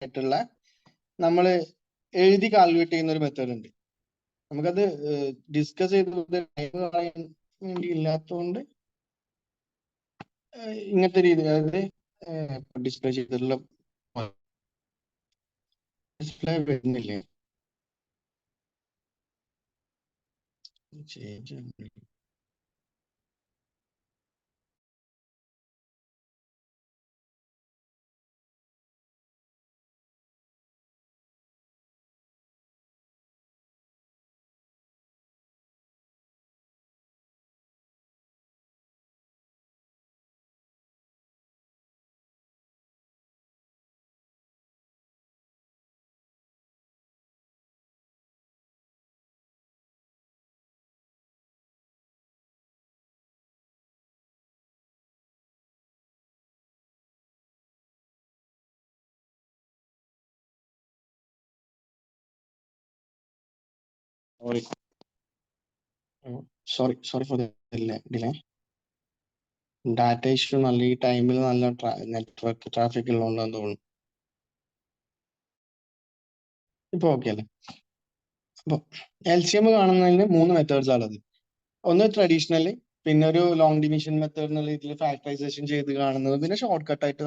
ആയിട്ടുള്ള നമ്മൾ എഴുതി കാൽക്കുലേറ്റ് ചെയ്യുന്ന ഒരു മെത്തേഡ് ഉണ്ട്. നമുക്കത് ഡിസ്കസ് ചെയ്ത് പറയാൻ വേണ്ടി ഇല്ലാത്തതുകൊണ്ട് ഇങ്ങനത്തെ രീതി, അതായത് ഡിസ്പ്ലേ ചെയ്തിട്ടുള്ള ഡിസ്പ്ലേ വരുന്നില്ലേ? Sorry for delay. Data issue നല്ല ഈ ടൈമിൽ നല്ല നെറ്റ്വർക്ക് ട്രാഫിക് ഉള്ളതുകൊണ്ടാന്ന് തോന്നുന്നു. ഇപ്പൊ ഓക്കെ അല്ലേ? അപ്പൊ LCM കാണുന്നതിന് 3 മെത്തേഡ്സ് ആണുള്ളത്. ഒന്ന് ട്രഡീഷണൽ, പിന്നെ ഒരു ലോങ് ഡിവിഷൻ മെത്തേഡ് എന്നുള്ള രീതിയിൽ ഫാക്ടറൈസേഷൻ ചെയ്ത് കാണുന്നത്, പിന്നെ ഷോർട്ട് കട്ട് ആയിട്ട്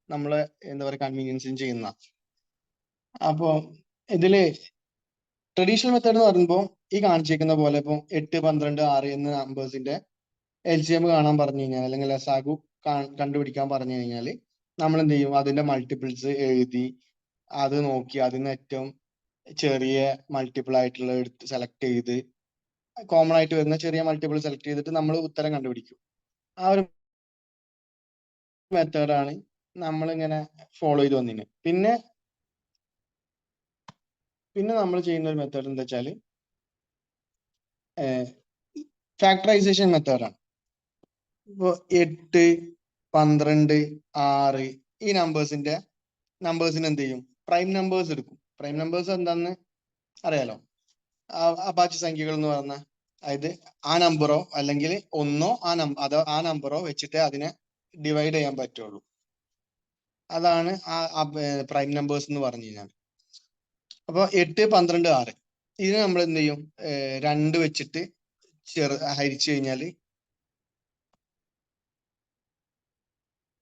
നമ്മളെ എന്താ പറയുക കൺവീനിയൻസും ചെയ്യുന്ന. അപ്പോ ഇതില് ട്രഡീഷണൽ മെത്തേഡ് എന്ന് പറയുമ്പോൾ ഈ കാണിച്ചിരിക്കുന്ന പോലെ ഇപ്പൊ 8, 12, 6 എന്ന നമ്പേഴ്സിന്റെ LCM കാണാൻ പറഞ്ഞു കഴിഞ്ഞാൽ, അല്ലെങ്കിൽ ലസാഗു കണ്ടുപിടിക്കാൻ പറഞ്ഞു കഴിഞ്ഞാൽ നമ്മൾ എന്ത് ചെയ്യും? അതിന്റെ മൾട്ടിപ്പിൾസ് എഴുതി അത് നോക്കി അതിന് ഏറ്റവും ചെറിയ മൾട്ടിപ്പിൾ ആയിട്ടുള്ള എടുത്ത് സെലക്ട് ചെയ്ത് കോമൺ ആയിട്ട് വരുന്ന ചെറിയ മൾട്ടിപ്പിൾ സെലക്ട് ചെയ്തിട്ട് നമ്മൾ ഉത്തരം കണ്ടുപിടിക്കും. ആ ഒരു മെത്തേഡാണ് നമ്മളിങ്ങനെ ഫോളോ ചെയ്ത് വന്നിന്. പിന്നെ നമ്മൾ ചെയ്യുന്ന ഒരു മെത്തേഡ് എന്താ വെച്ചാല് ഫാക്ടറൈസേഷൻ മെത്തേഡാണ്. ഇപ്പൊ 8, 12, 6 ഈ നമ്പേഴ്സിന് എന്ത് ചെയ്യും? പ്രൈം നമ്പേഴ്സ് എടുക്കും. പ്രൈം നമ്പേഴ്സ് എന്താന്ന് അറിയാലോ, അഭാജ്യ സംഖ്യകൾ എന്ന് പറഞ്ഞ, അതായത് ആ നമ്പറോ അല്ലെങ്കിൽ ഒന്നോ ആ നമ്പറോ വെച്ചിട്ട് അതിനെ ഡിവൈഡ് ചെയ്യാൻ പറ്റുള്ളൂ. അതാണ് പ്രൈം നമ്പേഴ്സ് എന്ന് പറഞ്ഞു കഴിഞ്ഞാൽ. അപ്പൊ 8, 12, 6 ഇതിന് നമ്മൾ എന്ത് ചെയ്യും? 2 വെച്ചിട്ട് ഹരിച്ചു കഴിഞ്ഞാൽ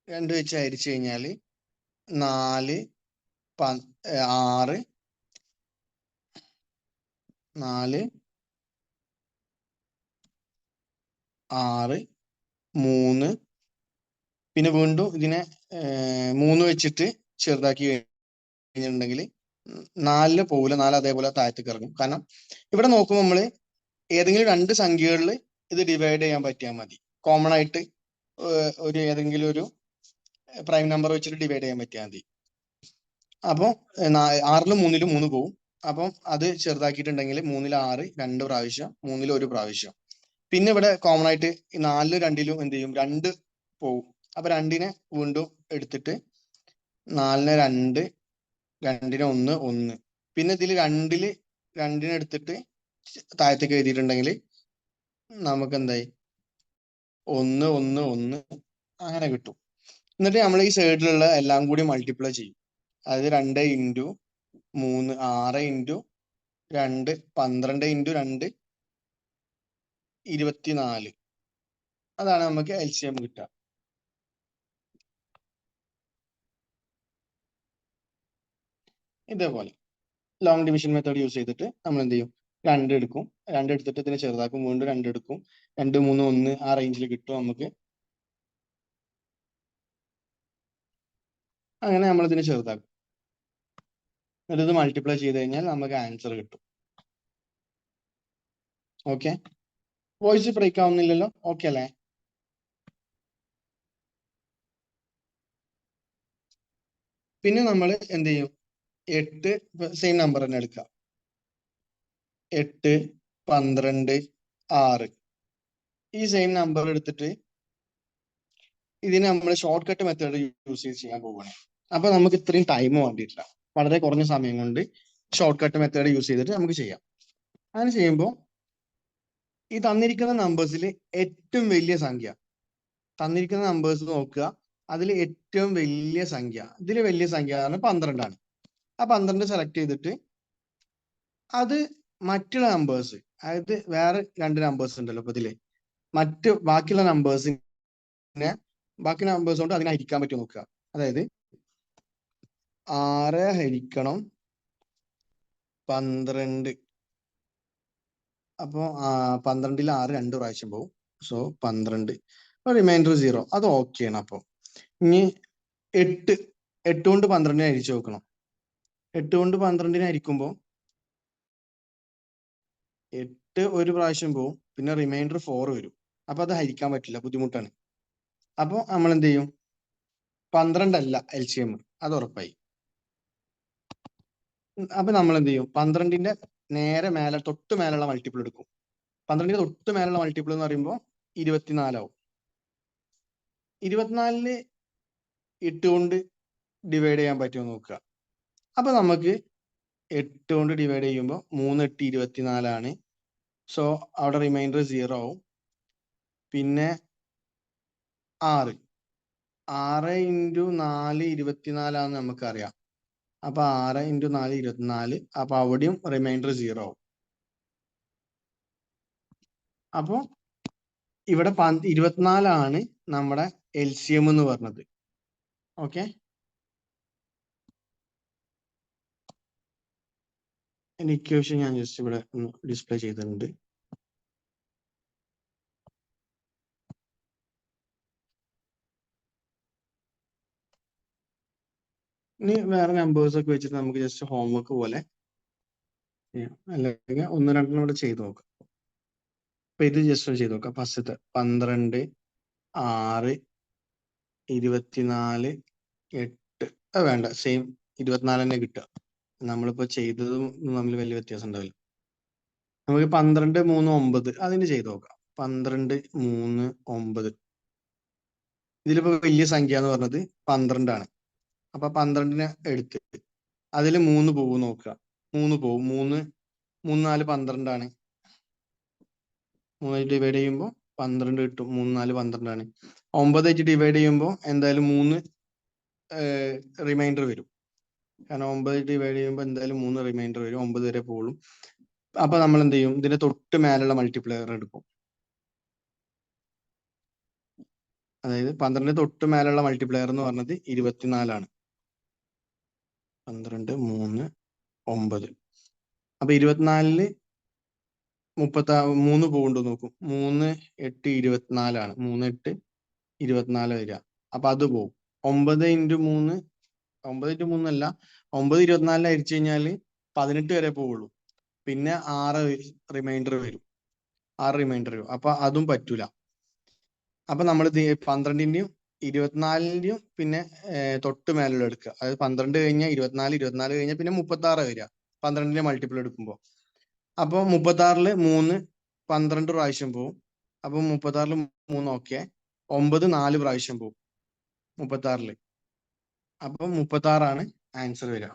2 വെച്ച് ഹരിച്ചു കഴിഞ്ഞാൽ 4, 6, 4, 6, 3, പിന്നെ വീണ്ടും ഇതിനെ 3 വെച്ചിട്ട് ചെറുതാക്കി കഴിഞ്ഞിട്ടുണ്ടെങ്കിൽ 4 പോകില്ല, 4 അതേപോലെ താഴത്തേക്ക് ഇറങ്ങും. കാരണം ഇവിടെ നോക്കുമ്പോൾ നമ്മൾ ഏതെങ്കിലും 2 സംഖ്യകളിൽ ഇത് ഡിവൈഡ് ചെയ്യാൻ പറ്റിയാൽ മതി. കോമൺ ആയിട്ട് ഏതെങ്കിലും ഒരു പ്രൈം നമ്പർ വെച്ചിട്ട് ഡിവൈഡ് ചെയ്യാൻ പറ്റിയാൽ മതി. അപ്പോൾ 6ലും 3ലും 3 പോകും. അപ്പം അത് ചെറുതാക്കിയിട്ടുണ്ടെങ്കിൽ 3ൽ 6 2 പ്രാവശ്യം, 3ൽ 1 പ്രാവശ്യം. പിന്നെ ഇവിടെ കോമൺ ആയിട്ട് 4ലും 2ലും എന്ത് ചെയ്യും? 2 പോകും. അപ്പൊ 2നെ വീണ്ടും എടുത്തിട്ട് 4നെ 2, 2നെ 1, 1. പിന്നെ ഇതിൽ 2നെ എടുത്തിട്ട് താഴത്തേക്ക് എഴുതിയിട്ടുണ്ടെങ്കിൽ നമുക്ക് എന്തായി? 1, 1, 1 അങ്ങനെ കിട്ടും. എന്നിട്ട് നമ്മൾ ഈ സൈഡിലുള്ള എല്ലാം കൂടി മൾട്ടിപ്ലൈ ചെയ്യും. അതായത് 2 ഇൻറ്റു 3, 6 ഇൻറ്റു 2, 12 ഇൻറ്റു 2, 24. അതാണ് നമുക്ക് LCM കിട്ടുക. ഇതേപോലെ ലോങ് ഡിവിഷൻ മെത്തേഡ് യൂസ് ചെയ്തിട്ട് നമ്മൾ എന്ത് ചെയ്യും? 2 എടുക്കും, 2 എടുത്തിട്ട് ഇതിനെ ചെറുതാക്കും, വീണ്ടും 2 എടുക്കും, 2, 3, 1 ആ റേഞ്ചിൽ കിട്ടും നമുക്ക്. അങ്ങനെ നമ്മൾ ഇതിനെ ചെറുതാക്കും, എന്നിട്ട് ഇത് മൾട്ടിപ്ലൈ ചെയ്ത് കഴിഞ്ഞാൽ നമുക്ക് ആൻസർ കിട്ടും. ഓക്കെ, വോയിസ് ബ്രേക്ക് ആവുന്നില്ലല്ലോ? ഓക്കെ അല്ലേ? പിന്നെ നമ്മൾ എന്ത് ചെയ്യും? 8 സെയിം നമ്പർ തന്നെ എടുക്കാം. 8, 12, 6 ഈ സെയിം നമ്പർ എടുത്തിട്ട് ഇതിന് നമ്മൾ ഷോർട്ട് കട്ട് മെത്തേഡ് യൂസ് ചെയ്ത് ചെയ്യാൻ പോവുകയാണ്. അപ്പൊ നമുക്ക് ഇത്രയും ടൈം വേണ്ടിയിട്ടില്ല, വളരെ കുറഞ്ഞ സമയം കൊണ്ട് ഷോർട്ട് കട്ട് മെത്തേഡ് യൂസ് ചെയ്തിട്ട് നമുക്ക് ചെയ്യാം. അങ്ങനെ ചെയ്യുമ്പോൾ ഈ തന്നിരിക്കുന്ന നമ്പേഴ്സിൽ ഏറ്റവും വലിയ സംഖ്യ, തന്നിരിക്കുന്ന നമ്പേഴ്സ് നോക്കുക, അതിൽ ഏറ്റവും വലിയ സംഖ്യ, ഇതിൽ വലിയ സംഖ്യ 12ആണ്. ആ 12 സെലക്ട് ചെയ്തിട്ട് അത് മറ്റുള്ള നമ്പേഴ്സ്, അതായത് വേറെ 2 നമ്പേഴ്സ് ഉണ്ടല്ലോ ഇപ്പൊ ഇതില്, ബാക്കിയുള്ള നമ്പേഴ്സിനെ ബാക്കി നമ്പേഴ്സ് കൊണ്ട് അതിനെ ഹരിക്കാൻ പറ്റുമോ നോക്കുക. അതായത് 6 ഹരിക്കണം 12. അപ്പോ 12ൽ 6 2 പ്രാവശ്യം പോകും. So 12, reminder 0. അത് ഓക്കെയാണ്. അപ്പൊ ഇനി 8 കൊണ്ട് 12നെ ഹരിച്ചു നോക്കണം. 8 കൊണ്ട് 12നെ ഹരിക്കുമ്പോൾ 8 ഒരു പ്രാവശ്യം പോവും, പിന്നെ റിമൈൻഡർ 4 വരും. അപ്പൊ അത് ഹരിക്കാൻ പറ്റില്ല, ബുദ്ധിമുട്ടാണ്. അപ്പൊ നമ്മൾ എന്ത് ചെയ്യും? 12 അല്ല LCM, അത് ഉറപ്പായി. അപ്പൊ നമ്മൾ എന്ത് ചെയ്യും? 12ന്റെ നേരെ മേലെ തൊട്ട് മേലുള്ള മൾട്ടിപ്പിൾ എടുക്കും. 12ന്റെ തൊട്ട് മേലുള്ള മൾട്ടിപ്പിൾ എന്ന് പറയുമ്പോൾ 24 ആവും. 24ന് 8 കൊണ്ട് ഡിവൈഡ് ചെയ്യാൻ പറ്റുമോ നോക്കുക. അപ്പൊ നമുക്ക് 8 കൊണ്ട് ഡിവൈഡ് ചെയ്യുമ്പോൾ 3 8 24 ആണ്. സോ അവിടെ റിമൈൻഡർ 0 ആവും. പിന്നെ 6 × 4 24 ആണെന്ന് നമുക്കറിയാം. അപ്പൊ 6 × 4 24. അപ്പൊ അവിടെയും റിമൈൻഡർ 0 ആവും. അപ്പൊ ഇവിടെ 24 ആണ് നമ്മുടെ LCM എന്ന് പറഞ്ഞത്. ഓക്കെ, ഇക്വേഷൻ ഞാൻ ജസ്റ്റ് ഇവിടെ ഡിസ്പ്ലേ ചെയ്തിട്ടുണ്ട്. ഇനി വേറെ നമ്പേഴ്സ് ഒക്കെ വെച്ചിട്ട് നമുക്ക് ജസ്റ്റ് ഹോംവർക്ക് പോലെ അല്ലെങ്കിൽ 1 2 കൂടെ ചെയ്ത് നോക്കാം. അപ്പൊ ഇത് ജസ്റ്റ് ചെയ്ത് നോക്കാം. ഫസ്റ്റത്തെ 12 6 24 8. അത് വേണ്ട, സെയിം 24 തന്നെ കിട്ടുക. നമ്മളിപ്പോ ചെയ്തതും തമ്മിൽ വലിയ വ്യത്യാസം ഉണ്ടാവില്ല. നമുക്ക് 12 3 9 അതിന് ചെയ്ത് നോക്കാം. 12 3 9. ഇതിലിപ്പോ വലിയ സംഖ്യ എന്ന് പറഞ്ഞത് 12 ആണ്. അപ്പൊ 12നെ എടുത്ത് അതിൽ 3 പോകും നോക്കുക. 3 പോകും. 3 3 4 12 ആണ്. 3 ഡിവൈഡ് ചെയ്യുമ്പോൾ 12 കിട്ടും. 3 4 12 ആണ്. 9 ഡിവൈഡ് ചെയ്യുമ്പോൾ എന്തായാലും 3 റിമൈൻഡർ വരും. കാരണം 9 ഡിവൈഡ് ചെയ്യുമ്പോൾ എന്തായാലും 3 റിമൈൻഡർ വരും. 9 വരെ പോകും. അപ്പൊ നമ്മൾ എന്ത് ചെയ്യും? ഇതിന്റെ തൊട്ട് മേലുള്ള മൾട്ടിപ്ലയർ എടുക്കും. അതായത് 12 തൊട്ട് മേലുള്ള മൾട്ടിപ്ലയർ എന്ന് പറഞ്ഞത് 24 ആണ്. 12 3 9. അപ്പൊ 24ല് 3 പോകുന്നുണ്ടോ നോക്കും. 3 8 24 ആണ്. 3 8 24 വരിക. അപ്പൊ അത് പോകും. 9 × 3 9 × 3 അല്ല, 9 24 അരിച്ചു കഴിഞ്ഞാല് 18 വരെ പോവുള്ളൂ. പിന്നെ 6 റിമൈൻഡർ വരും. 6 റിമൈൻഡർ വരും. അപ്പൊ അതും പറ്റൂല. അപ്പൊ നമ്മൾ 12ന്റെയും 24ന്റെയും പിന്നെ തൊട്ട് മേലുള്ള എടുക്കുക. അതായത് 12 കഴിഞ്ഞാൽ 24, 24 കഴിഞ്ഞാൽ പിന്നെ 36 വരിക 12ന്റെ മൾട്ടിപ്പിൾ എടുക്കുമ്പോൾ. അപ്പൊ 36ല് 3 12 പ്രാവശ്യം പോവും. അപ്പൊ 36ല് 3 ഓക്കെ. 9 4 പ്രാവശ്യം പോവും 36ല്. അപ്പൊ 36 ആണ് ആൻസർ വരിക.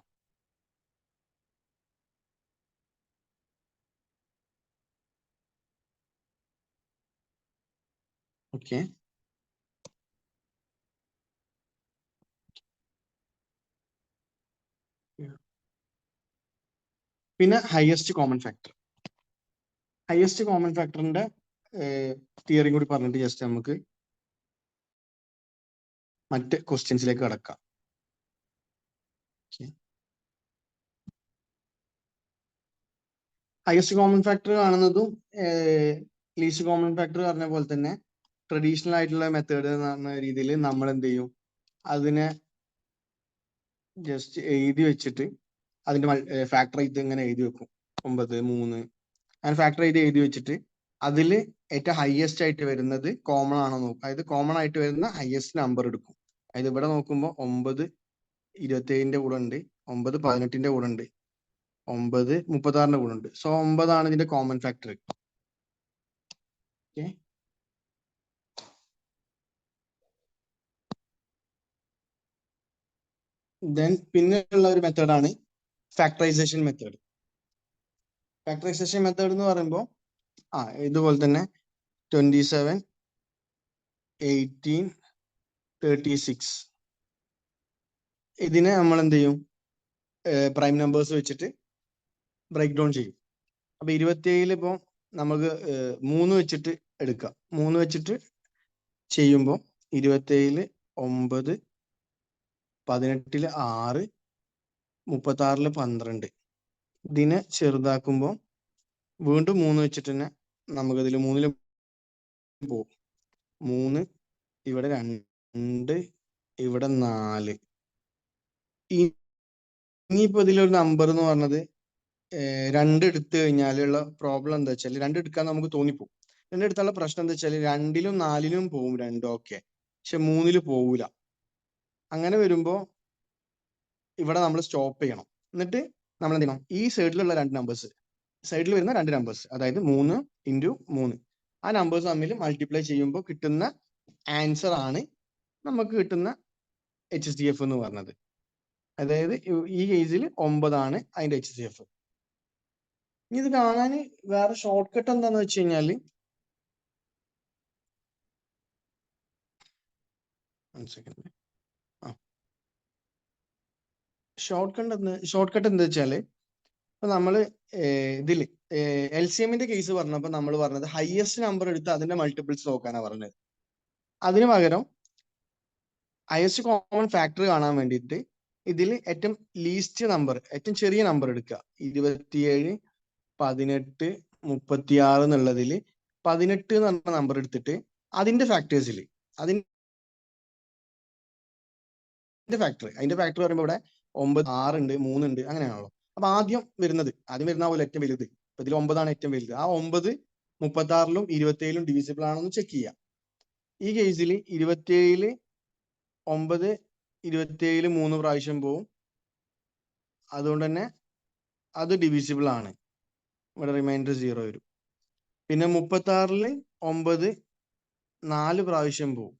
ഓക്കെ, പിന്നെ highest common factor. Highest common ഫാക്ടറിന്റെ തിയറി കൂടി പറഞ്ഞിട്ട് ജസ്റ്റ് നമുക്ക് മറ്റ് ക്വസ്റ്റ്യൻസിലേക്ക് കടക്കാം. ഹയസ്റ്റ് കോമൺ ഫാക്ടർ കാണുന്നതും ലീസ്റ്റ് കോമൺ ഫാക്ടർ പറഞ്ഞ പോലെ തന്നെ ട്രഡീഷണൽ ആയിട്ടുള്ള മെത്തേഡ് എന്ന് പറഞ്ഞ രീതിയിൽ നമ്മൾ എന്ത് ചെയ്യും? അതിനെ ജസ്റ്റ് എഴുതി വെച്ചിട്ട് അതിന്റെ ഫാക്ടർ ഇത് ഇങ്ങനെ എഴുതി വെക്കും. 9 3 അങ്ങനെ ഫാക്ടർ എഴുതി വെച്ചിട്ട് അതിൽ ഏറ്റവും ഹയസ്റ്റ് ആയിട്ട് വരുന്നത് കോമൺ ആണോ നോക്കും. അതായത് കോമൺ ആയിട്ട് വരുന്ന ഹയസ്റ്റ് നമ്പർ എടുക്കും. അതായത് ഇവിടെ നോക്കുമ്പോൾ 9 27ന്റെ കൂടെ ഉണ്ട്, 9 18ന്റെ കൂടെ ഉണ്ട്, 9 36ന്റെ കൂടെ ഉണ്ട്. സോ 9 ആണ് ഇതിന്റെ കോമൺ ഫാക്ടർ. ഓക്കെ, ദെൻ പിന്നെയുള്ള ഒരു മെത്തേഡാണ് ഫാക്ടറൈസേഷൻ മെത്തേഡ്. ഫാക്ടറൈസേഷൻ മെത്തേഡ് എന്ന് പറയുമ്പോൾ ഇതുപോലെ തന്നെ 27 18 36. ഇതിനെ നമ്മൾ എന്ത് ചെയ്യും? പ്രൈം നമ്പേഴ്സ് വെച്ചിട്ട് ബ്രേക്ക് ഡൗൺ ചെയ്യും. അപ്പൊ 27 ഇപ്പൊ നമുക്ക് 3 വെച്ചിട്ട് എടുക്കാം. 3 വെച്ചിട്ട് ചെയ്യുമ്പോൾ 27 9 18 6 36 12. ഇതിനെ ചെറുതാക്കുമ്പോൾ വീണ്ടും 3 വെച്ചിട്ട് തന്നെ നമുക്കിതിൽ 3 പോകും. 3 ഇവിടെ 2 ഇവിടെ 4. ഇനിയിപ്പോ ഇതിലൊരു നമ്പർ എന്ന് പറഞ്ഞത് 2 എടുത്തു കഴിഞ്ഞാലുള്ള പ്രോബ്ലം എന്താ വെച്ചാൽ 2 എടുക്കാൻ നമുക്ക് തോന്നിപ്പോകും. 2 എടുത്താലുള്ള പ്രശ്നം എന്താ വെച്ചാൽ 2ലും 4ലും പോവും 2 ഒക്കെ, പക്ഷെ 3ല് പോവില്ല. അങ്ങനെ വരുമ്പോ ഇവിടെ നമ്മൾ സ്റ്റോപ്പ് ചെയ്യണം. എന്നിട്ട് നമ്മൾ എന്ത് ചെയ്യണം? ഈ സൈഡിലുള്ള 2 നമ്പേഴ്സ്, സൈഡിൽ വരുന്ന 2 നമ്പേഴ്സ്, അതായത് 3 × 3, ആ നമ്പേഴ്സ് തമ്മിൽ മൾട്ടിപ്ലൈ ചെയ്യുമ്പോൾ കിട്ടുന്ന ആൻസർ ആണ് നമുക്ക് കിട്ടുന്ന HCF എന്ന് പറഞ്ഞത്. അതായത് ഈ കേസിൽ 9 ആണ് അതിന്റെ HCF. ഇനി ഇത് കാണാൻ വേറെ ഷോർട്ട് കട്ട് എന്താന്ന് വെച്ച് കഴിഞ്ഞാല്, ഷോർട്ട് കട്ട് എന്താ വെച്ചാല്, ഇപ്പൊ നമ്മള് ഇതില് LCMന്റെ കേസ് പറഞ്ഞപ്പോ നമ്മൾ പറഞ്ഞത് ഹയസ്റ്റ് നമ്പർ എടുത്ത് അതിന്റെ മൾട്ടിപ്പിൾസ് നോക്കാനാ പറഞ്ഞത്. അതിനു പകരം ഹയസ്റ്റ് കോമൺ ഫാക്ടർ കാണാൻ വേണ്ടിയിട്ട് ഇതിൽ ഏറ്റവും ലീസ്റ്റ് നമ്പർ, ഏറ്റവും ചെറിയ നമ്പർ എടുക്കുക. 27 18 36 എന്നുള്ളതിൽ 18 എന്ന് പറഞ്ഞ നമ്പർ എടുത്തിട്ട് അതിന്റെ ഫാക്ടേഴ്സിൽ അതിന്റെ ഫാക്ടർ പറയുമ്പോൾ ഇവിടെ 9 6 ഉണ്ട് 3 ഉണ്ട് അങ്ങനെയാണല്ലോ. അപ്പൊ ആദ്യം വരുന്ന പോലെ ഏറ്റവും വലുത്, ഇപ്പൊ ഇതിൽ 9 ആണ് ഏറ്റവും വലുത്. ആ 9 36ലും 27ലും ഡിവിസിബിൾ ആണെന്ന് ചെക്ക് ചെയ്യാം. ഈ കേസിൽ 27 9 27 3 പ്രാവശ്യം പോവും, അതുകൊണ്ട് തന്നെ അത് ഡിവിസിബിൾ ആണ്. ഇവിടെ റിമൈൻഡർ 0 വരും. പിന്നെ 36ല് 9 4 പ്രാവശ്യം പോവും,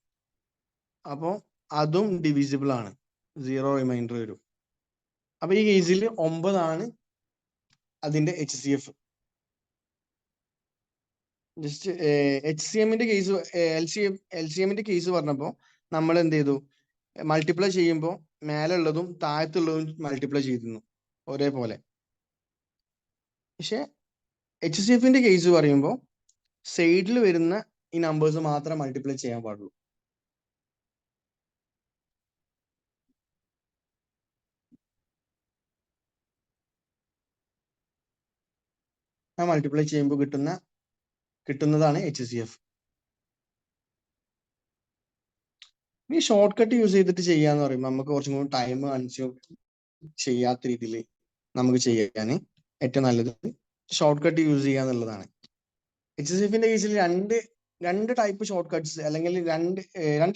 അപ്പോ അതും ഡിവിസിബിൾ ആണ്, 0 റിമൈൻഡർ വരും. അപ്പൊ ഈ കേസിൽ 9 ആണ് അതിന്റെ HCF. ജസ്റ്റ് HCMന്റെ കേസ്, LCMന്റെ കേസ് പറഞ്ഞപ്പോ നമ്മൾ എന്ത് ചെയ്തു? മൾട്ടിപ്ലൈ ചെയ്യുമ്പോൾ മേലുള്ളതും താഴത്തുള്ളതും മൾട്ടിപ്ലൈ ചെയ്തിരുന്നു ഒരേപോലെ. പക്ഷെ HCFന്റെ കേസ് പറയുമ്പോൾ സൈഡിൽ വരുന്ന ഈ നമ്പേഴ്സ് മാത്രം മൾട്ടിപ്ലൈ ചെയ്യാൻ പാടുള്ളൂ. ആ മൾട്ടിപ്ലൈ ചെയ്യുമ്പോൾ കിട്ടുന്നതാണ് HCF. ഈ ഷോർട്ട് കട്ട് യൂസ് ചെയ്തിട്ട് ചെയ്യാന്ന് പറയുമ്പോൾ നമുക്ക് കുറച്ചും കൂടി ടൈം കൺസ്യൂം ചെയ്യാത്ത രീതിയിൽ നമുക്ക് ചെയ്യാൻ ഏറ്റവും നല്ലത് ഷോർട്ട് കട്ട് യൂസ് ചെയ്യുക എന്നുള്ളതാണ്. HCFന്റെ കേസിൽ രണ്ട് ടൈപ്പ് ഷോർട്ട് കട്ട്സ്, അല്ലെങ്കിൽ രണ്ട്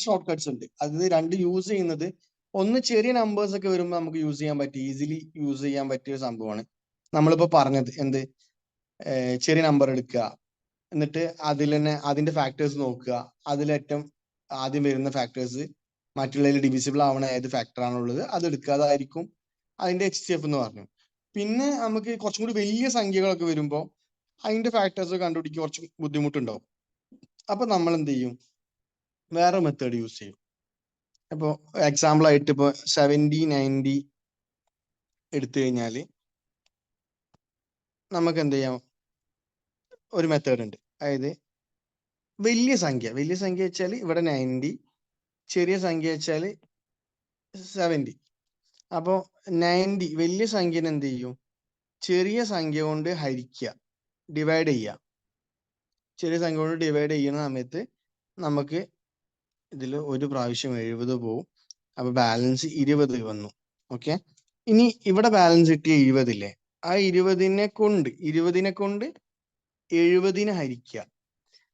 ഷോർട്ട് കട്ട്സ് ഉണ്ട്. അത് രണ്ട് യൂസ് ചെയ്യുന്നത്, ഒന്ന് ചെറിയ നമ്പേഴ്സ് ഒക്കെ വരുമ്പോൾ നമുക്ക് യൂസ് ചെയ്യാൻ പറ്റും, ഈസിലി യൂസ് ചെയ്യാൻ പറ്റിയ ഒരു സംഭവമാണ് നമ്മളിപ്പോ പറഞ്ഞത്. എന്ത്? ചെറിയ നമ്പർ എടുക്കുക, എന്നിട്ട് അതിൽ തന്നെ അതിന്റെ ഫാക്ടേഴ്സ് നോക്കുക, അതിലേറ്റവും ആദ്യം വരുന്ന ഫാക്ടേഴ്സ് മറ്റുള്ളതിൽ ഡിവിസിബിൾ ആവണ ഏത് ഫാക്ടർ ആണുള്ളത് അത് എടുക്കുക, അതായിരിക്കും അതിന്റെ HCF എന്ന് പറഞ്ഞു. പിന്നെ നമുക്ക് കുറച്ചും കൂടി വലിയ സംഖ്യകളൊക്കെ വരുമ്പോൾ അതിന്റെ ഫാക്ടേഴ്സ് കണ്ടുപിടിക്കുക കുറച്ച് ബുദ്ധിമുട്ടുണ്ടാവും. അപ്പൊ നമ്മൾ എന്ത് ചെയ്യും? വേറെ മെത്തേഡ് യൂസ് ചെയ്യും. ഇപ്പോ എക്സാമ്പിൾ ആയിട്ട് ഇപ്പൊ 70 90 എടുത്തു കഴിഞ്ഞാല് നമുക്ക് എന്ത് ചെയ്യാം? ഒരു മെത്തേഡ് ഉണ്ട്. അതായത് വലിയ സംഖ്യ വെച്ചാൽ ഇവിടെ 90, ചെറിയ സംഖ്യ വെച്ചാൽ 70. അപ്പോ 90 വലിയ സംഖ്യനെ എന്ത് ചെയ്യും? ചെറിയ സംഖ്യ കൊണ്ട് ഹരിക്കുക, ഡിവൈഡ് ചെയ്യുക. ചെറിയ സംഖ്യ കൊണ്ട് ഡിവൈഡ് ചെയ്യുന്ന സമയത്ത് നമുക്ക് ഇതിൽ ഒരു പ്രാവശ്യം 70 പോവും, അപ്പൊ ബാലൻസ് 20 വന്നു. ഓക്കെ, ഇനി ഇവിടെ ബാലൻസ് കിട്ടിയ 20 ഇല്ലേ, ആ 20നെ കൊണ്ട് 70നെ ഹരിക്കുക.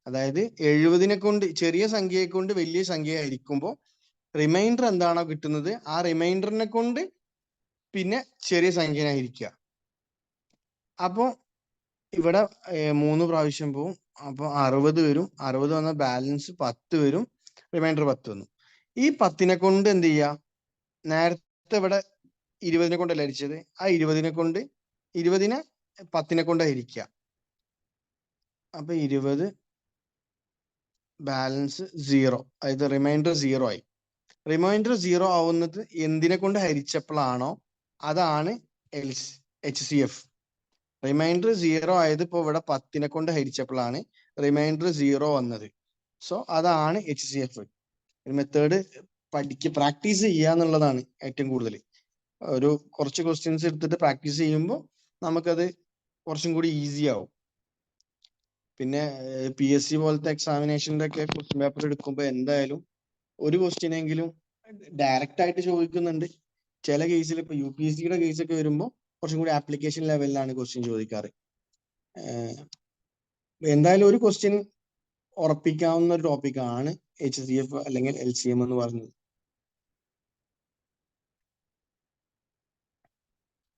അതായത് 70നെ കൊണ്ട് ചെറിയ സംഖ്യയെ കൊണ്ട് വലിയ സംഖ്യയെ ഹരിക്കുമ്പോൾ റിമൈൻഡർ എന്താണോ കിട്ടുന്നത് ആ റിമൈൻഡറിനെ കൊണ്ട് പിന്നെ ചെറിയ സംഖ്യനെ ഹരിക്കുക. അപ്പോ ഇവിടെ 3 പ്രാവശ്യം പോവും, അപ്പൊ 60 വരും. 60 വന്ന ബാലൻസ് 10 വരും, റിമൈൻഡർ 10 വന്നു. ഈ 10നെ കൊണ്ട് എന്ത് ചെയ്യുക? നേരത്തെ ഇവിടെ 20നെ കൊണ്ടല്ല ഹരിച്ചത്, ആ 20നെ 10നെ കൊണ്ട് ഹരിക്കുക. അപ്പൊ 20 ബാലൻസ് 0, അതായത് റിമൈൻഡർ 0 ആയി. റിമൈൻഡർ 0 ആവുന്നത് എന്തിനെ കൊണ്ട് ഹരിച്ചപ്പോഴാണോ അതാണ് HCF. റിമൈൻഡർ 0 ആയത് ഇപ്പോൾ ഇവിടെ 10നെ കൊണ്ട് ഹരിച്ചപ്പോഴാണ് റിമൈൻഡർ 0 വന്നത്. സോ അതാണ് HCF. മെത്തേഡ് പ്രാക്ടീസ് ചെയ്യുക എന്നുള്ളതാണ് ഏറ്റവും കൂടുതൽ. ഒരു കുറച്ച് ക്വസ്റ്റ്യൻസ് എടുത്തിട്ട് പ്രാക്ടീസ് ചെയ്യുമ്പോൾ നമുക്കത് കുറച്ചും കൂടി ഈസി ആവും. പിന്നെ PSC പോലത്തെ എക്സാമിനേഷൻ്റെ ഒക്കെ ക്വസ്റ്റ്യൻ പേപ്പർ എടുക്കുമ്പോൾ എന്തായാലും ഒരു ക്വസ്റ്റ്യനെങ്കിലും ഡയറക്റ്റ് ആയിട്ട് ചോദിക്കുന്നുണ്ട്. ചില കേസിൽ ഇപ്പൊ UPSCയുടെ കേസൊക്കെ വരുമ്പോൾ കുറച്ചും കൂടി ആപ്ലിക്കേഷൻ ലെവലിലാണ് ക്വസ്റ്റ്യൻ ചോദിക്കാറ്. എന്തായാലും ഒരു ക്വസ്റ്റ്യൻ ഉറപ്പിക്കാവുന്ന ഒരു ടോപ്പിക്കാണ് HCF അല്ലെങ്കിൽ LCM എന്ന് പറഞ്ഞത്.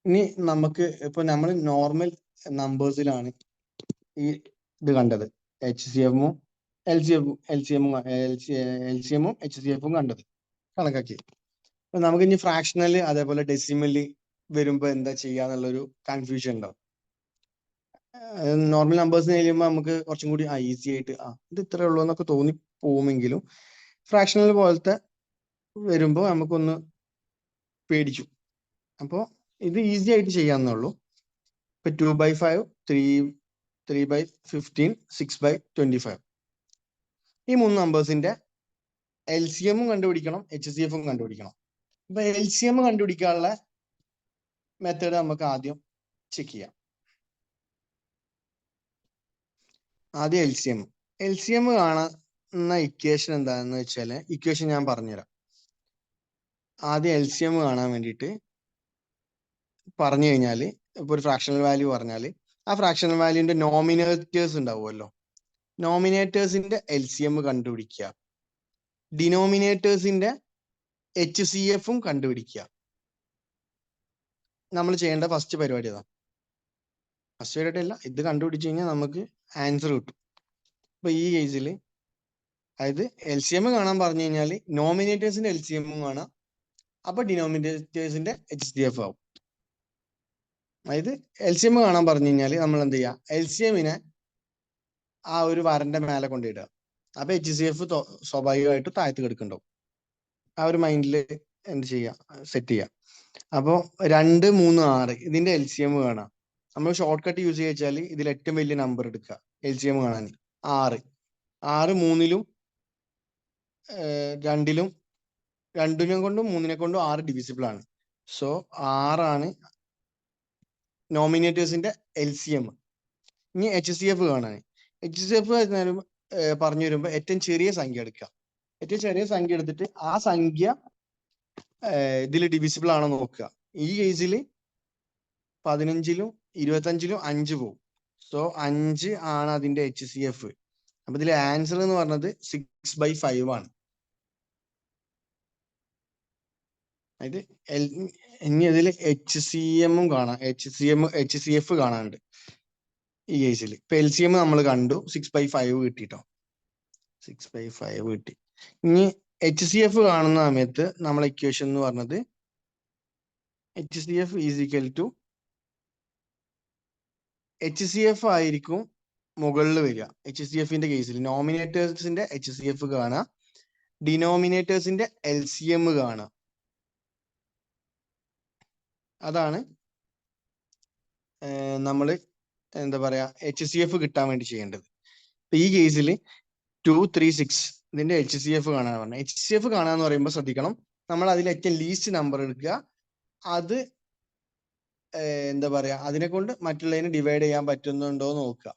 ഇനി നമുക്ക് ഇപ്പൊ നമ്മൾ നോർമൽ നമ്പേഴ്സിലാണ് ഈ ഇത് കണ്ടത്, HCF-ഉം LCM-ഉം HCF-ഉം കണ്ടത് കണക്കാക്കി. അപ്പൊ നമുക്ക് ഇനി ഫ്രാക്ഷണല് അതേപോലെ ഡെസിമല് വരുമ്പോ എന്താ ചെയ്യാന്നുള്ളൊരു കൺഫ്യൂഷൻ ഉണ്ടാവും. നോർമൽ നമ്പേഴ്സിന് കഴിയുമ്പോൾ നമുക്ക് കുറച്ചും കൂടി ഈസി ആയിട്ട് ഇത് ഇത്രേ ഉള്ളൂ എന്നൊക്കെ തോന്നി പോകുമെങ്കിലും ഫ്രാക്ഷണൽ പോലത്തെ വരുമ്പോൾ നമുക്കൊന്ന് പേടിച്ചു. അപ്പോൾ ഇത് ഈസി ആയിട്ട് ചെയ്യാവുന്നുള്ളൂ. ഇപ്പൊ 2/5, 3/15, 6/25 ഈ 3 നമ്പേഴ്സിന്റെ LCM-ഉം കണ്ടുപിടിക്കണം, HCF-ഉം കണ്ടുപിടിക്കണം. അപ്പൊ LCM കണ്ടുപിടിക്കാനുള്ള മെത്തേഡ് നമുക്ക് ആദ്യം ചെക്ക് ചെയ്യാം. ആദ്യം LCM കാണുന്ന ഇക്വേഷൻ എന്താണെന്ന് വെച്ചാൽ ഇക്വേഷൻ ഞാൻ പറഞ്ഞുതരാം. ആദ്യം LCM കാണാൻ വേണ്ടിയിട്ട് പറഞ്ഞു കഴിഞ്ഞാൽ ഇപ്പൊ ഒരു ഫ്രാക്ഷണൽ വാല്യൂ പറഞ്ഞാൽ ആ ഫ്രാക്ഷണൽ വാല്യൂന്റെ നോമിനേറ്റേഴ്സ് ഉണ്ടാവുമല്ലോ, നോമിനേറ്റേഴ്സിന്റെ LCM കണ്ടുപിടിക്കുക, ഡിനോമിനേറ്റേഴ്സിന്റെ HCF-ഉം കണ്ടുപിടിക്കുക. നമ്മൾ ചെയ്യേണ്ട ഫസ്റ്റ് പരിപാടി അതാണ്. ഫസ്റ്റ് പരിപാടി അല്ല, ഇത് കണ്ടുപിടിച്ചു കഴിഞ്ഞാൽ നമുക്ക് ആൻസർ കിട്ടും. അപ്പൊ ഈ കേസിൽ അതായത് LCM കാണാൻ പറഞ്ഞു കഴിഞ്ഞാൽ നോമിനേറ്റേഴ്സിന്റെ LCM-ഉം കാണാം, അപ്പൊ ഡിനോമിനേറ്റേഴ്സിന്റെ HCF ആവും. അതായത് LCM കാണാൻ പറഞ്ഞു കഴിഞ്ഞാൽ നമ്മൾ എന്ത് ചെയ്യുക, LCM-നെ ആ ഒരു വരന്റെ മേലെ കൊണ്ടിടുക. അപ്പൊ HCF സ്വാഭാവികമായിട്ട് താഴത്ത് കിടക്കുന്നുണ്ടാവും. ആ ഒരു മൈൻഡിൽ എന്ത് ചെയ്യുക, സെറ്റ് ചെയ്യുക. അപ്പോ 2, 3, 6 ഇതിന്റെ LCM കാണാം. നമ്മൾ ഷോർട്ട് കട്ട് യൂസ് ചെയ്യിച്ചാൽ ഇതിൽ ഏറ്റവും വലിയ നമ്പർ എടുക്കുക LCM കാണാൻ. 6 3-ലും 2-ലും 2-നെ കൊണ്ടും 3-നെ കൊണ്ടും 6 ഡിവിസിബിൾ ആണ്. So 6 നോമിനേറ്റേഴ്സിന്റെ LCM. ഇനി HCF കാണാൻ. HCF പറഞ്ഞു വരുമ്പോൾ ഏറ്റവും ചെറിയ സംഖ്യ എടുക്കുക. ഏറ്റവും ചെറിയ സംഖ്യ എടുത്തിട്ട് ആ സംഖ്യ ഇതിൽ ഡിവിസിബിൾ ആണോ നോക്കുക. ഈ കേസിൽ 15-ലും 25-ലും 5 പോകും. സോ 5 ആണ് അതിന്റെ HCF. അപ്പൊ ഇതിലെ ആൻസർ എന്ന് പറഞ്ഞത് 6/5 ആണ്. അതായത് ഇനി അതിൽ HCM-ഉം കാണാം, HCF കാണാനുണ്ട് ഈ കേസിൽ. ഇപ്പൊ LCM നമ്മൾ കണ്ടു, 6/5 കിട്ടിട്ടോ, 6/5 കിട്ടി. ഇനി HCF കാണുന്ന സമയത്ത് നമ്മളെ ഇക്വേഷൻ എന്ന് പറഞ്ഞത് HCF is equal to HCF ആയിരിക്കും മുകളിൽ വരിക. HCF-ന്റെ കേസിൽ നോമിനേറ്റേഴ്സിന്റെ HCF കാണുക, ഡിനോമിനേറ്റേഴ്സിന്റെ LCM കാണുക. അതാണ് നമ്മൾ എന്താ പറയാ HCF കിട്ടാൻ വേണ്ടി ചെയ്യേണ്ടത്. ഈ കേസിൽ 2, 3, 6 ഇതിന്റെ HCF കാണാൻ പറഞ്ഞത്. HCF കാണാന്ന് പറയുമ്പോൾ ശ്രദ്ധിക്കണം, നമ്മൾ അതിൽ ഏറ്റവും ലീസ്റ്റ് നമ്പർ എടുക്കുക, അത് എന്താ പറയാ അതിനെ കൊണ്ട് മറ്റുള്ളതിനെ ഡിവൈഡ് ചെയ്യാൻ പറ്റുന്നുണ്ടോ എന്ന് നോക്കുക.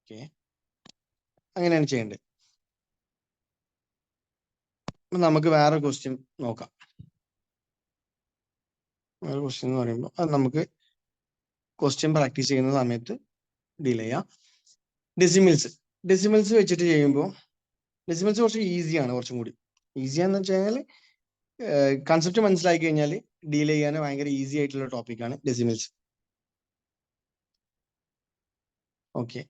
ഓക്കെ, അങ്ങനെയാണ് ചെയ്യേണ്ടത്. നമുക്ക് വേറെ ക്വസ്റ്റ്യൻ നോക്കാം. വേറെ ക്വസ്റ്റ്യൻ എന്ന് പറയുമ്പോൾ അത് നമുക്ക് ക്വസ്റ്റ്യൻ പ്രാക്ടീസ് ചെയ്യുന്ന സമയത്ത് ഡീൽ ചെയ്യാം. ഡെസിമൽസ് വെച്ചിട്ട് ചെയ്യുമ്പോൾ ഡെസിമൽസ് കുറച്ച് ഈസിയാണ്, കുറച്ചും കൂടി ഈസിയാന്ന് വെച്ച് കഴിഞ്ഞാൽ കൺസെപ്റ്റ് മനസ്സിലാക്കി കഴിഞ്ഞാൽ ഡീൽ ചെയ്യാൻ ഭയങ്കര ഈസി ആയിട്ടുള്ള ടോപ്പിക്കാണ് ഡെസിമൽസ്. ഓക്കെ,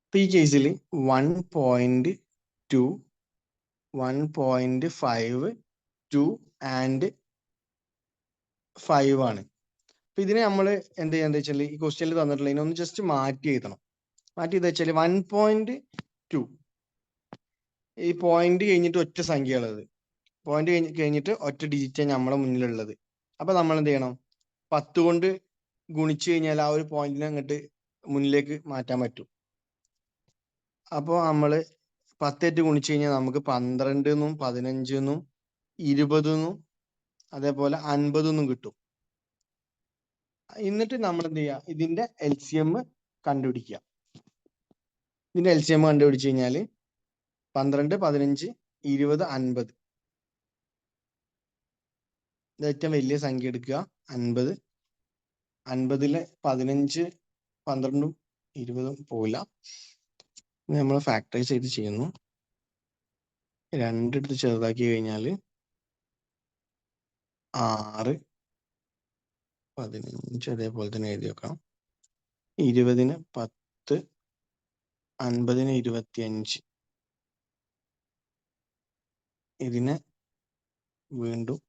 ഇപ്പൊ ഈ കേസിൽ 1.2, 1.5, 2 ആൻഡ് 5 ആണ്. അപ്പൊ ഇതിനെ നമ്മൾ എന്ത് ചെയ്യാന്ന് വെച്ചാൽ ഈ ക്വസ്റ്റ്യനിൽ തന്നിട്ടുള്ള ഇതിനൊന്ന് ജസ്റ്റ് മാറ്റി എഴുതണം. മാറ്റി ഇത് വെച്ചാൽ 1.2 ഈ പോയിന്റ് കഴിഞ്ഞിട്ട് ഒറ്റ സംഖ്യയുള്ളത്, പോയിന്റ് കഴിഞ്ഞിട്ട് ഒറ്റ ഡിജിറ്റ് നമ്മളെ മുന്നിലുള്ളത്. അപ്പൊ നമ്മൾ എന്ത് ചെയ്യണം? 10 കൊണ്ട് ഗുണിച്ചു കഴിഞ്ഞാൽ ആ ഒരു പോയിന്റിനെ അങ്ങോട്ട് മുന്നിലേക്ക് മാറ്റാൻ പറ്റും. അപ്പോൾ നമ്മൾ 10 ഗുണിച്ചു കഴിഞ്ഞാൽ നമുക്ക് 12 എന്നും 15 എന്നും 20 എന്നും അതേപോലെ 50 എന്നും കിട്ടും. എന്നിട്ട് നമ്മൾ എന്ത് ചെയ്യുക? ഇതിന്റെ LCM കണ്ടുപിടിക്കുക. ഇതിന്റെ LCM കണ്ടുപിടിച്ചു കഴിഞ്ഞാൽ 12, 15, 20, 50. ഇത് ഏറ്റവും വലിയ സംഖ്യ എടുക്കുക 50. 50-ലെ 15, 12, 20 പോവില്ല. നമ്മൾ ഫാക്ടറൈസ് ചെയ്ത് ചെയ്യുന്നു. 2 എടുത്ത് ചെറുതാക്കി കഴിഞ്ഞാൽ 6, 15 അതേപോലെ തന്നെ എഴുതി വെക്കാം. 20-ന് 10, 50-ന് 25. ഇതിനെ വീണ്ടും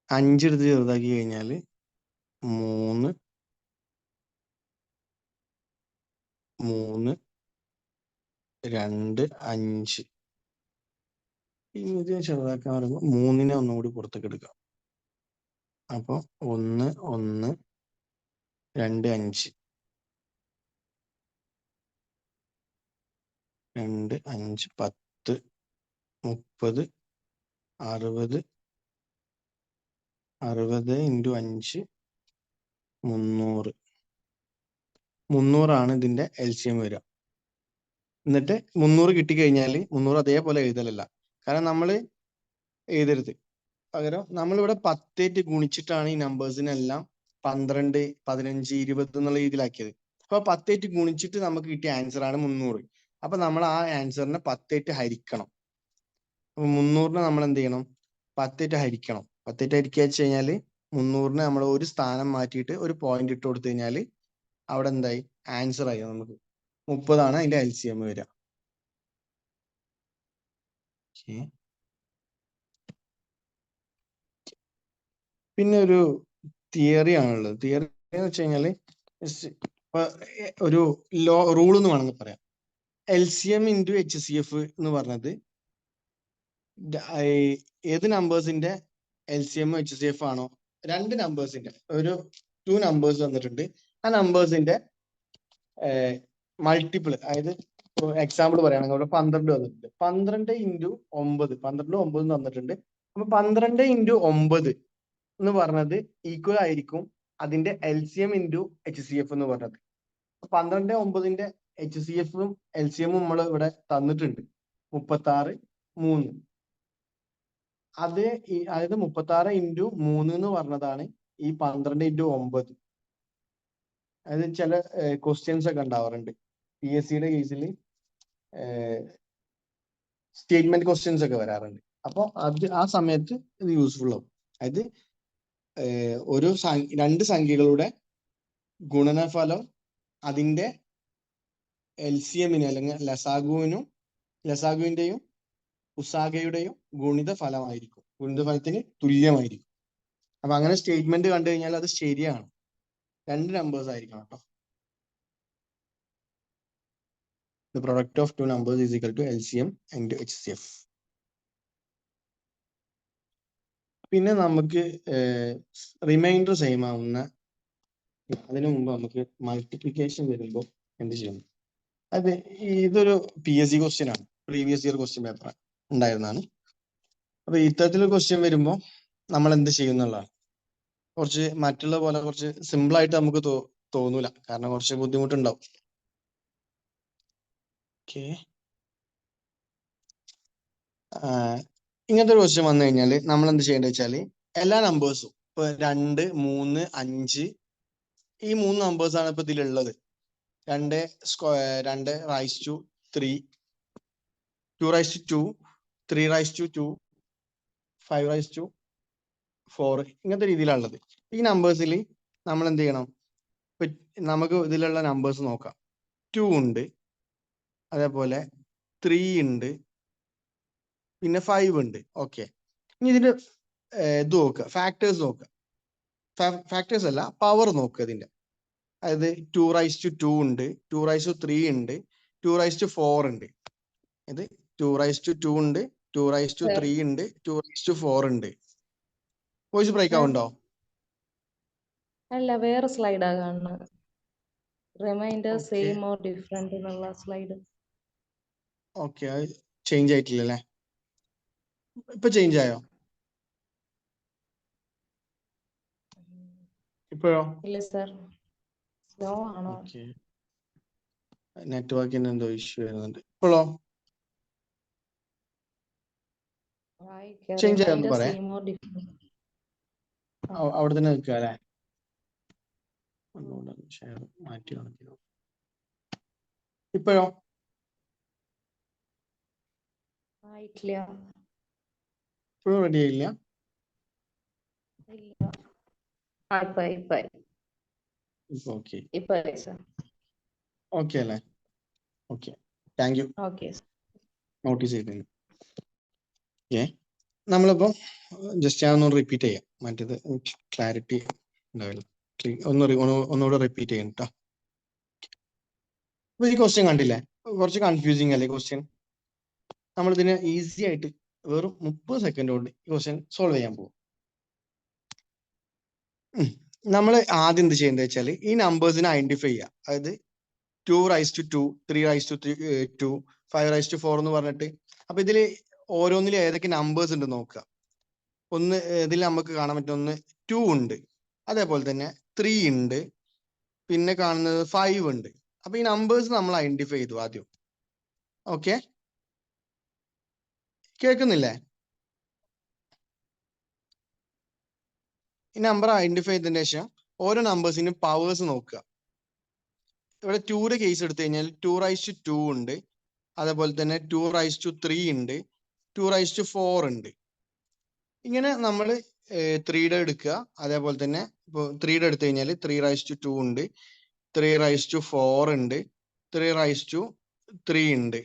5 എടുത്ത് ചെറുതാക്കി കഴിഞ്ഞാൽ 3, 3, 2, 5. ഇതിനെ ചെറുതാക്കാൻ പറയുമ്പോൾ 3-നെ ഒന്നുകൂടി പുറത്തേക്ക് എടുക്കാം. അപ്പോൾ 1, 1, 2, 5. 2, 5, 10, 30, 60, 60 × 5, 300. 300 ഇതിന്റെ LCM വരിക. എന്നിട്ട് 300 കിട്ടിക്കഴിഞ്ഞാൽ 300 അതേപോലെ എഴുതലല്ല. കാരണം നമ്മൾ എഴുതരുത്. പകരം നമ്മളിവിടെ 10 ഗുണിച്ചിട്ടാണ് ഈ നമ്പേഴ്സിനെല്ലാം 12, 15, 20 എന്നുള്ള രീതിയിലാക്കിയത്. അപ്പൊ 10 ഗുണിച്ചിട്ട് നമുക്ക് കിട്ടിയ ആൻസർ ആണ് 300. അപ്പൊ നമ്മൾ ആ ആൻസറിനെ 10 ഹരിക്കണം. അപ്പൊ 300-നെ നമ്മൾ എന്ത് ചെയ്യണം? 10 ഹരിക്കണം. 10 ഹരിക്കുക വെച്ച് കഴിഞ്ഞാൽ 300-നെ നമ്മൾ ഒരു സ്ഥാനം മാറ്റിയിട്ട് ഒരു പോയിന്റ് ഇട്ട് കൊടുത്തു കഴിഞ്ഞാൽ അവിടെ എന്തായി? ആൻസർ ആയി. നമുക്ക് 30 അതിന്റെ LCM വരിക. പിന്നെ ഒരു തിയറി ആണുള്ളത്. തിയറി എന്ന് വെച്ച് കഴിഞ്ഞാൽ ഒരു റൂൾ എന്ന് വേണമെങ്കിൽ പറയാം. LCM × HCF എന്ന് പറഞ്ഞത് ഏത് നമ്പേഴ്സിന്റെ LCM HCF ആണോ, 2 നമ്പേഴ്സിന്റെ ഒരു 2 നമ്പേഴ്സ് വന്നിട്ടുണ്ട്, ആ നമ്പേഴ്സിന്റെ മൾട്ടിപ്പിൾ. അതായത് എക്സാമ്പിൾ പറയുകയാണെങ്കിൽ ഇവിടെ 12 വന്നിട്ടുണ്ട്. 12 × 9, 12, 9 തന്നിട്ടുണ്ട്. അപ്പൊ 12 × 9 എന്ന് പറഞ്ഞത് ഈക്വൽ ആയിരിക്കും അതിന്റെ LCM × HCF എന്ന് പറഞ്ഞത്. 12, 9-ന്റെ HCF-ഉം LCM-ഉം നമ്മൾ ഇവിടെ തന്നിട്ടുണ്ട് 36, 3. അതായത് 36 × 3 എന്ന് പറഞ്ഞതാണ് ഈ 12 × 9. അതായത് ചില ക്വസ്റ്റ്യൻസ് ഒക്കെ ഉണ്ടാവാറുണ്ട് PSC-യുടെ കേസിൽ, സ്റ്റേറ്റ്മെന്റ് ക്വസ്റ്റ്യൻസ് ഒക്കെ വരാറുണ്ട്. അപ്പോൾ ആ സമയത്ത് ഇത് യൂസ്ഫുൾ ആവും. അതായത് ഒരു 2 സംഖ്യകളുടെ ഗുണനഫലം അതിന്റെ LCM-ന് അല്ലെങ്കിൽ ലസാഗുവിന്റെയും ഉസാഗയുടെയും ഗുണിത ഫലമായിരിക്കും, ഗുണിതഫലത്തിന് തുല്യമായിരിക്കും. അപ്പൊ അങ്ങനെ സ്റ്റേറ്റ്മെന്റ് കണ്ടു കഴിഞ്ഞാൽ അത് ശരിയാണ്. 2 നമ്പേഴ്സ് ആയിരിക്കണം കേട്ടോ. The product of 2 numbers is equal to LCM × HCF. പിന്നെ നമുക്ക് റിമൈൻഡർ സെയിം ആവുന്ന, അതിനു മുമ്പ് നമുക്ക് മൾട്ടിപ്ലിക്കേഷൻ വരുമ്പോൾ എന്ത് ചെയ്യണം? അത് ഇതൊരു PSC ക്വസ്റ്റ്യൻ ആണ്, പ്രീവിയസ് ഇയർ ക്വസ്റ്റ്യൻ പേപ്പർ ഉണ്ടായിരുന്നതാണ്. അപ്പൊ ഇത്തരത്തിലൊരു ക്വസ്റ്റ്യൻ വരുമ്പോൾ നമ്മൾ എന്ത് ചെയ്യുന്നുള്ളതാണ്. കുറച്ച് മറ്റുള്ള പോലെ കുറച്ച് സിമ്പിൾ ആയിട്ട് നമുക്ക് തോന്നൂല, കാരണം കുറച്ച് ബുദ്ധിമുട്ടുണ്ടാവും. ഓക്കെ, ഇങ്ങനത്തെ ഒരു ക്വസ്റ്റ്യൻ വന്നു കഴിഞ്ഞാൽ നമ്മൾ എന്ത് ചെയ്യേണ്ടത് വെച്ചാൽ എല്ലാ നമ്പേഴ്സും ഇപ്പൊ 2, 3, 5 ഈ 3 നമ്പേഴ്സ് ആണ് ഇപ്പൊ ഇതിലുള്ളത്. 2 2 3, 2 2, 3 2, 5 4 ഇങ്ങനത്തെ രീതിയിലാണുള്ളത്. ഈ നമ്പേഴ്സിൽ നമ്മൾ എന്ത് ചെയ്യണം? ഇപ്പൊ നമുക്ക് ഇതിലുള്ള നമ്പേഴ്സ് നോക്കാം. 2 ഉണ്ട്, അതേപോലെ 3 ഉണ്ട്, പിന്നെ 5 ഉണ്ട്. ഓക്കെ, ഇനി ഇതിന്റെ ഇത് നോക്കുക, ഫാക്ടേഴ്സ് നോക്കുക. ഫാക്ടേഴ്സ് അല്ല, പവർ നോക്കുക ഇതിന്റെ. അതായത് 2^2 ഉണ്ട്, 2^3 ഉണ്ട്, 2^4 ഉണ്ട്. ഇത് 2^2 ഉണ്ട്, 2^3 ഉണ്ട്, 2^4 ഉണ്ട്. വോയിസ് ബ്രേക്ക് ആവുണ്ടോ? അല്ല, വേറെ സ്ലൈഡാ കാണുന്നത്. റിമൈൻഡർ സെയിം ഓർ ഡിഫറെന്റ് എന്നുള്ള സ്ലൈഡ്. ഓക്കെ, അത് ചേഞ്ച് ആയിട്ടില്ലല്ലേ? ഇപ്പൊ ചേഞ്ച് ആയോ? ഇപ്പോഴോ? ഇല്ല സർ, സ്ലോ ആണോ? നെറ്റ്വർക്കിന് എന്തോ ഇഷ്യൂ വരുന്നുണ്ട്. ഇപ്പോഴോ? ചേഞ്ച് ആയെന്ന് പറയാം. അവിടെ തന്നെ നിൽക്കുക അല്ലേ? മാറ്റി കാണിക്കുന്നു. ഇപ്പോഴോ? ഇപ്പോഴും റെഡി ആയില്ല? ഓക്കെ അല്ലേ? Okay, thank you. നോട്ടീസ് ചെയ്തു. നമ്മളിപ്പോ ജസ്റ്റ് ഞാൻ ഒന്ന് റിപ്പീറ്റ് ചെയ്യാം, മറ്റേത് ക്ലാരിറ്റി ഉണ്ടാവില്ല. ഒന്നുകൂടെ റിപ്പീറ്റ് ചെയ്യാം കേട്ടോ. അപ്പൊ ഈ ക്വസ്റ്റ്യൻ കണ്ടില്ലേ? കുറച്ച് കൺഫ്യൂസിങ് അല്ലേ ക്വസ്റ്റ്യൻ? നമ്മളിതിനെ ഈസി ആയിട്ട് വെറും 30 സെക്കൻഡ് കൊണ്ട് ഈ ക്വസ്റ്റ്യൻ സോൾവ് ചെയ്യാൻ പോകും. നമ്മൾ ആദ്യം എന്ത് ചെയ്യേണ്ടത് വെച്ചാൽ ഈ നമ്പേഴ്സിനെ ഐഡന്റിഫൈ ചെയ്യുക. അതായത് 2^2, 3^2, 5^4 എന്ന് പറഞ്ഞിട്ട്. അപ്പൊ ഇതിൽ ഓരോന്നിലും ഏതൊക്കെ നമ്പേഴ്സ് ഉണ്ട് നോക്കുക. ഒന്ന് ഇതിൽ നമുക്ക് കാണാൻ പറ്റുന്ന ഒന്ന് 2 ഉണ്ട്, അതേപോലെ തന്നെ 3 ഉണ്ട്, പിന്നെ കാണുന്നത് 5 ഉണ്ട്. അപ്പൊ ഈ നമ്പേഴ്സ് നമ്മൾ ഐഡന്റിഫൈ ചെയ്തു ആദ്യം. ഓക്കെ, കേൾക്കുന്നില്ലേ? ഈ നമ്പർ ഐഡന്റിഫൈ ചെയ്തതിന് ശേഷം ഓരോ നമ്പേഴ്സിനും പവേഴ്സ് നോക്കുക. ഇവിടെ 2യുടെ കേസ് എടുത്തു കഴിഞ്ഞാൽ 2^2 ഉണ്ട്, അതേപോലെ തന്നെ 2^3 ഉണ്ട്, 2^4 ഉണ്ട്. ഇങ്ങനെ നമ്മൾ 3യുടെ എടുക്കുക. അതേപോലെ തന്നെ ഇപ്പോൾ 3യുടെ എടുത്തു കഴിഞ്ഞാൽ 3^2 ഉണ്ട്, 3^4 ഉണ്ട്, 3^3 ഉണ്ട്.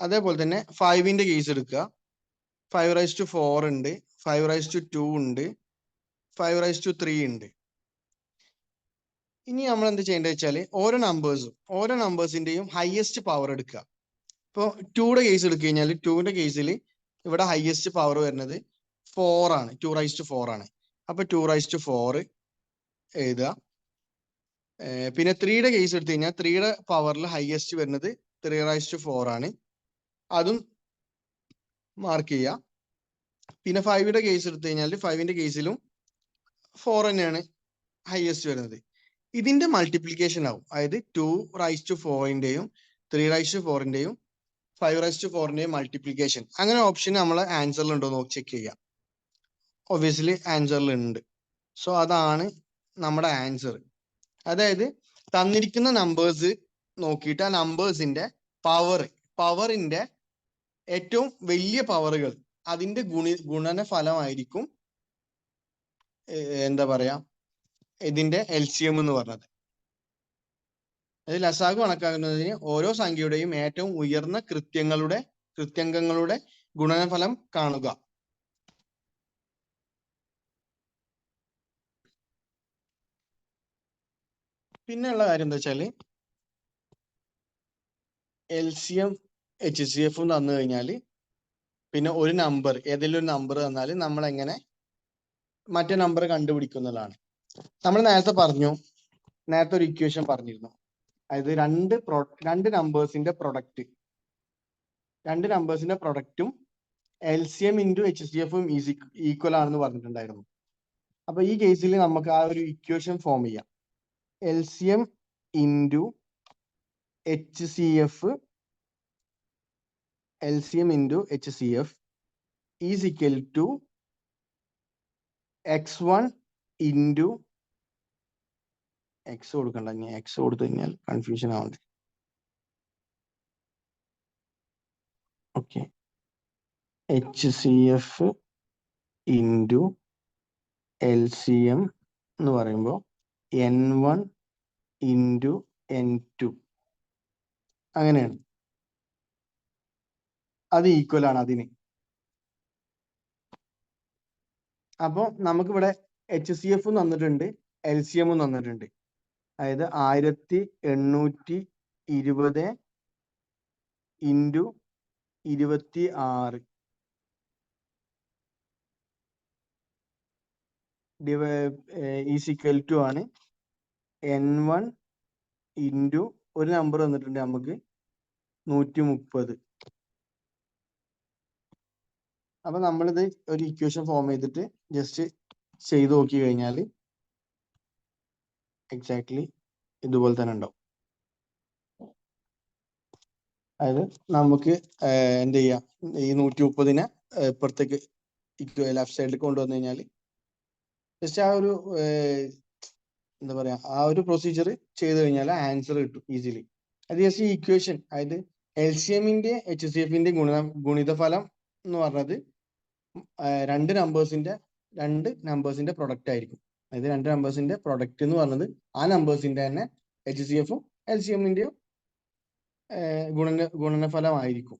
അതേപോലെ തന്നെ 5ന്റെ കേസ് എടുക്കുക. 5^4 ഉണ്ട്, 5^2 ഉണ്ട്, 5^3 ഉണ്ട്. ഇനി നമ്മൾ എന്ത് ചെയ്യേണ്ടത് വെച്ചാൽ ഓരോ നമ്പേഴ്സിന്റെയും ഹയസ്റ്റ് പവർ എടുക്കുക. ഇപ്പോൾ 2യുടെ കേസ് എടുത്തു കഴിഞ്ഞാൽ 2ന്റെ കേസിൽ ഇവിടെ ഹയസ്റ്റ് പവർ വരുന്നത് 4 ആണ്, 2^4 ആണ്. അപ്പൊ 2^4 എഴുതുക. പിന്നെ 3യുടെ കേസ് എടുത്തു കഴിഞ്ഞാൽ 3യുടെ പവറിൽ ഹയസ്റ്റ് വരുന്നത് 3^4 ആണ്, അതും മാർക്ക് ചെയ്യുക. പിന്നെ 5യുടെ കേസ് എടുത്തു കഴിഞ്ഞാൽ 5ന്റെ കേസിലും 4 തന്നെയാണ് ഹയസ്റ്റ് വരുന്നത്. ഇതിന്റെ മൾട്ടിപ്ലിക്കേഷൻ ആവും. അതായത് 2^4ന്റെയും 3^4ന്റെയും 5^4ന്റെയും മൾട്ടിപ്ലിക്കേഷൻ. അങ്ങനെ ഓപ്ഷൻ നമ്മളെ ആൻസറിൽ ഉണ്ടോ നോക്കി ചെക്ക് ചെയ്യാം. ഒബ്വിയസ്ലി ആൻസറിൽ ഉണ്ട്. സോ അതാണ് നമ്മുടെ ആൻസർ. അതായത് തന്നിരിക്കുന്ന നമ്പേഴ്സ് നോക്കിയിട്ട് ആ നമ്പേഴ്സിന്റെ പവറിന്റെ ഏറ്റവും വലിയ പവറുകൾ അതിന്റെ ഗുണനഫലമായിരിക്കും എന്താ പറയാ ഇതിന്റെ LCM എന്ന് പറഞ്ഞത്. അതിൽ ലസാഗു കണക്കാക്കുന്നതിന് ഓരോ സംഖ്യയുടെയും ഏറ്റവും ഉയർന്ന കൃത്യംഗങ്ങളുടെ ഗുണനഫലം കാണുക. പിന്നെയുള്ള കാര്യം എന്താ വെച്ചാല് LCM HCF തന്നു കഴിഞ്ഞാല് പിന്നെ ഒരു നമ്പർ ഏതെങ്കിലും ഒരു നമ്പർ തന്നാൽ നമ്മൾ എങ്ങനെ മറ്റേ നമ്പർ കണ്ടുപിടിക്കുന്നതാണ്. നമ്മൾ നേരത്തെ ഒരു ഇക്വേഷൻ പറഞ്ഞിരുന്നു. അതായത് രണ്ട് നമ്പേഴ്സിന്റെ പ്രൊഡക്റ്റും LCM × HCF ഈക്വൽ ആണെന്ന് പറഞ്ഞിട്ടുണ്ടായിരുന്നു. അപ്പൊ ഈ കേസിൽ നമുക്ക് ആ ഒരു ഇക്വേഷൻ ഫോം ചെയ്യാം. LCM × HCF is equal to x1 × x കൊടുക്കണ്ട, x കൊടുത്തു കഴിഞ്ഞാൽ കൺഫ്യൂഷൻ ആവുന്നുണ്ട്. ഓക്കെ, HCF × LCM എന്ന് പറയുമ്പോൾ N1 × N2 അങ്ങനെയാണ്. അത് ഈക്വൽ ആണ് അതിന്. അപ്പോൾ നമുക്കിവിടെ HCF തന്നിട്ടുണ്ട്, LCM തന്നിട്ടുണ്ട്. അതായത് 1820 ഇൻറ്റു 26 ഈസ് ഈക്വൽ ടു ആണ് N1 ഇൻറ്റു ഒരു നമ്പർ വന്നിട്ടുണ്ട് നമുക്ക് 130. അപ്പൊ നമ്മളിത് ഒരു ഇക്വേഷൻ ഫോം ചെയ്തിട്ട് ജസ്റ്റ് ചെയ്ത് നോക്കി കഴിഞ്ഞാൽ എക്സാക്ട്ലി ഇതുപോലെ തന്നെ ഉണ്ടാവും. അതായത് നമുക്ക് എന്ത് ചെയ്യാം, ഈ 130നെ ഇപ്പുറത്തേക്ക് ലെഫ്റ്റ് സൈഡിലേക്ക് കൊണ്ടുവന്നു കഴിഞ്ഞാൽ ജസ്റ്റ് ആ ഒരു എന്താ പറയാ, ആ ഒരു പ്രൊസീജിയർ ചെയ്ത് കഴിഞ്ഞാൽ ആൻസർ കിട്ടും ഈസിലി. അത് ജസ്റ്റ് ഈ ഇക്വേഷൻ, അതായത് LCMന്റെ HCFന്റെ ഗുണിതഫലം എന്ന് പറഞ്ഞത് രണ്ട് നമ്പേഴ്സിന്റെ പ്രൊഡക്റ്റ് ആയിരിക്കും. അതായത് രണ്ട് നമ്പേഴ്സിന്റെ പ്രൊഡക്റ്റ് എന്ന് പറഞ്ഞത് ആ നമ്പേഴ്സിന്റെ തന്നെ HCFും LCMന്റെയും ഗുണനഫലമായിരിക്കും.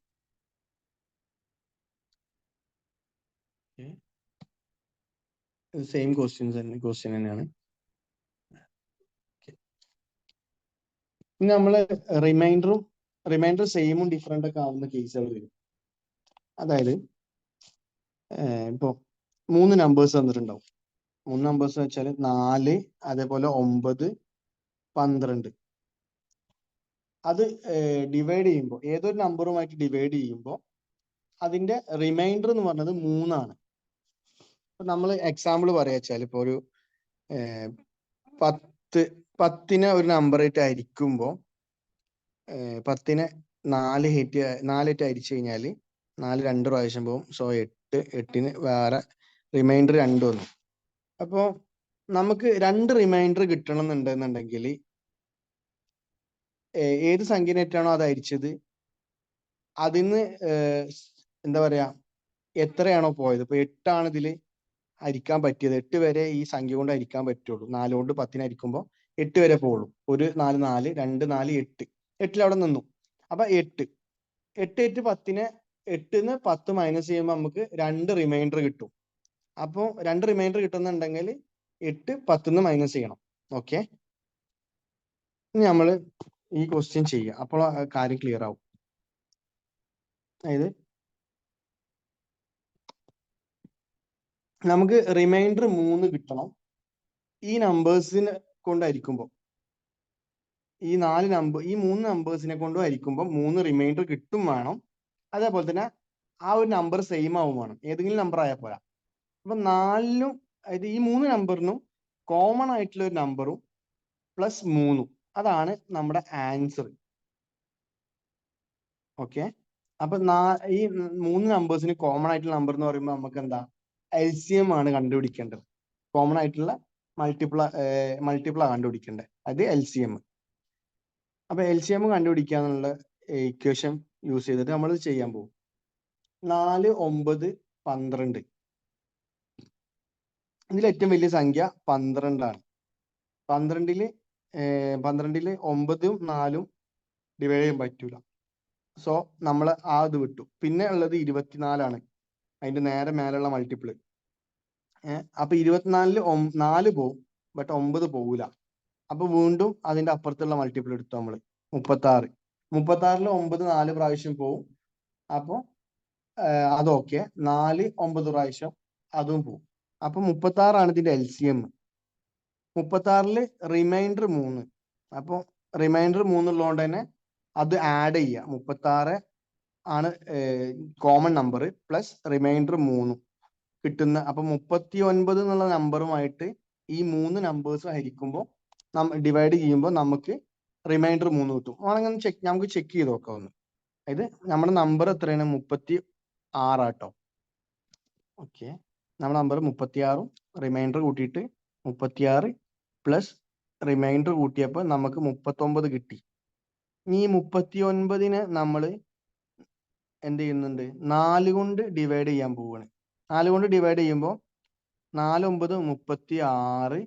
സെയിം ക്വസ്റ്റ്യൻ തന്നെയാണ്. ഇനി നമ്മള് റിമൈൻഡർ സെയിമും ഡിഫറെന്റ് ഒക്കെ ആവുന്ന കേസുകൾ വരും. അതായത് ഇപ്പൊ 3 നമ്പേഴ്സ് തന്നിട്ടുണ്ടാവും. 3 നമ്പേഴ്സ് വെച്ചാൽ 4, അതേപോലെ 9, 12. അത് ഡിവൈഡ് ചെയ്യുമ്പോൾ, ഏതൊരു നമ്പറുമായിട്ട് ഡിവൈഡ് ചെയ്യുമ്പോൾ അതിന്റെ റിമൈൻഡർ എന്ന് പറഞ്ഞത് 3 ആണ്. ഇപ്പൊ നമ്മൾ എക്സാമ്പിൾ പറയാ വെച്ചാൽ, ഇപ്പൊ ഒരു 10നെ ഒരു നമ്പർ ആയിട്ട് ഹരിക്കുമ്പോൾ 10നെ 4 ആയിട്ട് ഹരിച്ചു കഴിഞ്ഞാൽ 4 2 പ്രാവശ്യം പോകും. സോ 8ന് വേറെ റിമൈൻഡർ 2 വന്നു. അപ്പോൾ നമുക്ക് 2 റിമൈൻഡർ കിട്ടണം എന്നുണ്ടെന്നുണ്ടെങ്കിൽ ഏത് സംഖ്യനായിട്ടാണോ അത് ഹരിച്ചത് അതിന്ന് എന്താ പറയാ, എത്രയാണോ പോയത്, ഇപ്പൊ 8 ആണ് ഇതിൽ ഹരിക്കാൻ പറ്റിയത്, 8 വരെ ഈ സംഖ്യ കൊണ്ട് ഹരിക്കാൻ പറ്റുള്ളൂ. 4 കൊണ്ട് 10നെ ഹരിക്കുമ്പോൾ 8 വരെ പോകുള്ളൂ. 1 4 4 2 4 8 8 അവിടെ നിന്നു. അപ്പൊ 8 10നെ 8ന്ന് 10 മൈനസ് ചെയ്യുമ്പോൾ നമുക്ക് 2 റിമൈൻഡർ കിട്ടും. അപ്പോൾ 2 റിമൈൻഡർ കിട്ടുന്നുണ്ടെങ്കിൽ 8 10ന്ന് മൈനസ് ചെയ്യണം. ഓക്കെ, ഇനി നമ്മൾ ഈ ക്വസ്റ്റ്യൻ ചെയ്യുക, അപ്പോൾ കാര്യം ക്ലിയർ ആവും. അതായത് നമുക്ക് റിമൈൻഡർ 3 കിട്ടണം. ഈ നമ്പേഴ്സിനെ കൊണ്ട് ഹരിക്കുമ്പോൾ, ഈ 3 നമ്പേഴ്സിനെ കൊണ്ട് ഹരിക്കുമ്പോൾ 3 റിമൈൻഡർ കിട്ടും വേണം. അതേപോലെ തന്നെ ആ ഒരു നമ്പർ സെയിം ആവും വേണം, ഏതെങ്കിലും നമ്പർ ആയാൽ പോരാ. അപ്പൊ 4നും, അതായത് ഈ 3 നമ്പറിനും കോമൺ ആയിട്ടുള്ള ഒരു നമ്പറും പ്ലസ് 3, അതാണ് നമ്മുടെ ആൻസർ. ഓക്കെ, അപ്പൊ ഈ 3 നമ്പേഴ്സിന് കോമൺ ആയിട്ടുള്ള നമ്പർ എന്ന് പറയുമ്പോൾ നമുക്ക് എന്താ, LCM ആണ് കണ്ടുപിടിക്കേണ്ടത്. കോമൺ ആയിട്ടുള്ള മൾട്ടിപ്പിൾ ആണ് കണ്ടുപിടിക്കേണ്ടത്, അത് LCM. അപ്പൊ LCM കണ്ടുപിടിക്കാന്നുള്ള ഇക്വേഷൻ യൂസ് ചെയ്തിട്ട് നമ്മൾ ചെയ്യാൻ പോകും. 4 9 12, ഇതിൽ ഏറ്റവും വലിയ സംഖ്യ 12 ആണ്. 12ല് 9ഉം 4ഉം ഡിവൈഡ് ചെയ്യാൻ പറ്റൂല. സോ നമ്മൾ ആ ഇത് വിട്ടു. പിന്നെ ഉള്ളത് 24 ആണ്, അതിന്റെ നേരെ മേലുള്ള മൾട്ടിപ്പിൾ. അപ്പൊ 24ല് 4 പോവും, ബട്ട് 9 പോവില്ല. അപ്പൊ വീണ്ടും അതിന്റെ അപ്പുറത്തുള്ള മൾട്ടിപ്പിൾ എടുത്തു നമ്മൾ 36. 36ല് 9 4 പ്രാവശ്യം പോവും. അപ്പൊ അതൊക്കെ 4 9 പ്രാവശ്യം അതും പോവും. അപ്പൊ 36 ആണ് ഇതിന്റെ LCM. 36ല് റിമൈൻഡർ 3. അപ്പൊ റിമൈൻഡർ 3 ഉള്ളതുകൊണ്ട് തന്നെ അത് ആഡ് ചെയ്യുക. 36 ആണ് കോമൺ നമ്പർ, പ്ലസ് റിമൈൻഡർ 3 കിട്ടുന്ന. അപ്പൊ 39 എന്നുള്ള നമ്പറുമായിട്ട് ഈ 3 നമ്പേഴ്സ് ഹരിക്കുമ്പോൾ ഡിവൈഡ് ചെയ്യുമ്പോൾ നമുക്ക് റിമൈൻഡർ 3 കിട്ടും. അങ്ങനെ നമുക്ക് ചെക്ക് ചെയ്ത് നോക്കാം ഒന്ന്. അതായത് നമ്മുടെ നമ്പർ എത്രയാണ്, 36 ആട്ടോ. ഓക്കെ, നമ്മുടെ നമ്പർ 36ഉം റിമൈൻഡർ കൂട്ടിയിട്ട് 36 പ്ലസ് റിമൈൻഡർ കൂട്ടിയപ്പോൾ നമുക്ക് 39 കിട്ടി. ഈ 39നെ നമ്മൾ എന്ത് ചെയ്യുന്നുണ്ട്, 4 കൊണ്ട് ഡിവൈഡ് ചെയ്യാൻ പോവുകയാണ്. 4 കൊണ്ട് ഡിവൈഡ് ചെയ്യുമ്പോൾ 4 9 36,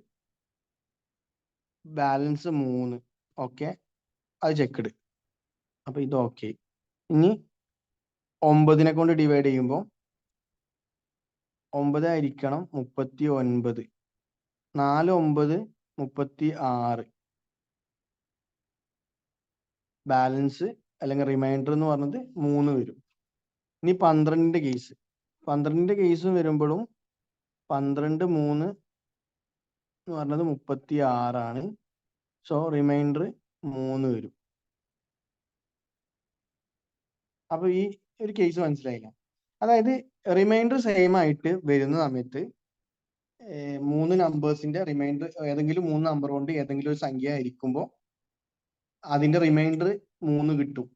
ബാലൻസ് 3. ഓക്കെ, അത് ചെക്ക്ഡ്. അപ്പൊ ഇത് ഓക്കെ. ഇനി 9നെ കൊണ്ട് ഡിവൈഡ് ചെയ്യുമ്പോൾ 9 ഹരിക്കണം 39, 4 9 36, ബാലൻസ് അല്ലെങ്കിൽ റിമൈൻഡർ എന്ന് പറഞ്ഞത് 3 വരും. ഇനി 12ന്റെ കേസ്, 12ന്റെ കേസ് വരുമ്പോഴും 12 3 എന്ന് പറഞ്ഞത് 36 സോ റിമൈൻഡർ 3 വരും. അപ്പൊ ഈ ഒരു കേസ് മനസ്സിലായില്ല. അതായത് റിമൈൻഡർ സെയിം ആയിട്ട് വരുന്ന സമയത്ത് 3 നമ്പേഴ്സിന്റെ റിമൈൻഡർ ഏതെങ്കിലും 3 നമ്പർ കൊണ്ട് ഏതെങ്കിലും ഒരു സംഖ്യ ഹരിക്കുമ്പോൾ അതിന്റെ റിമൈൻഡർ 3 കിട്ടും.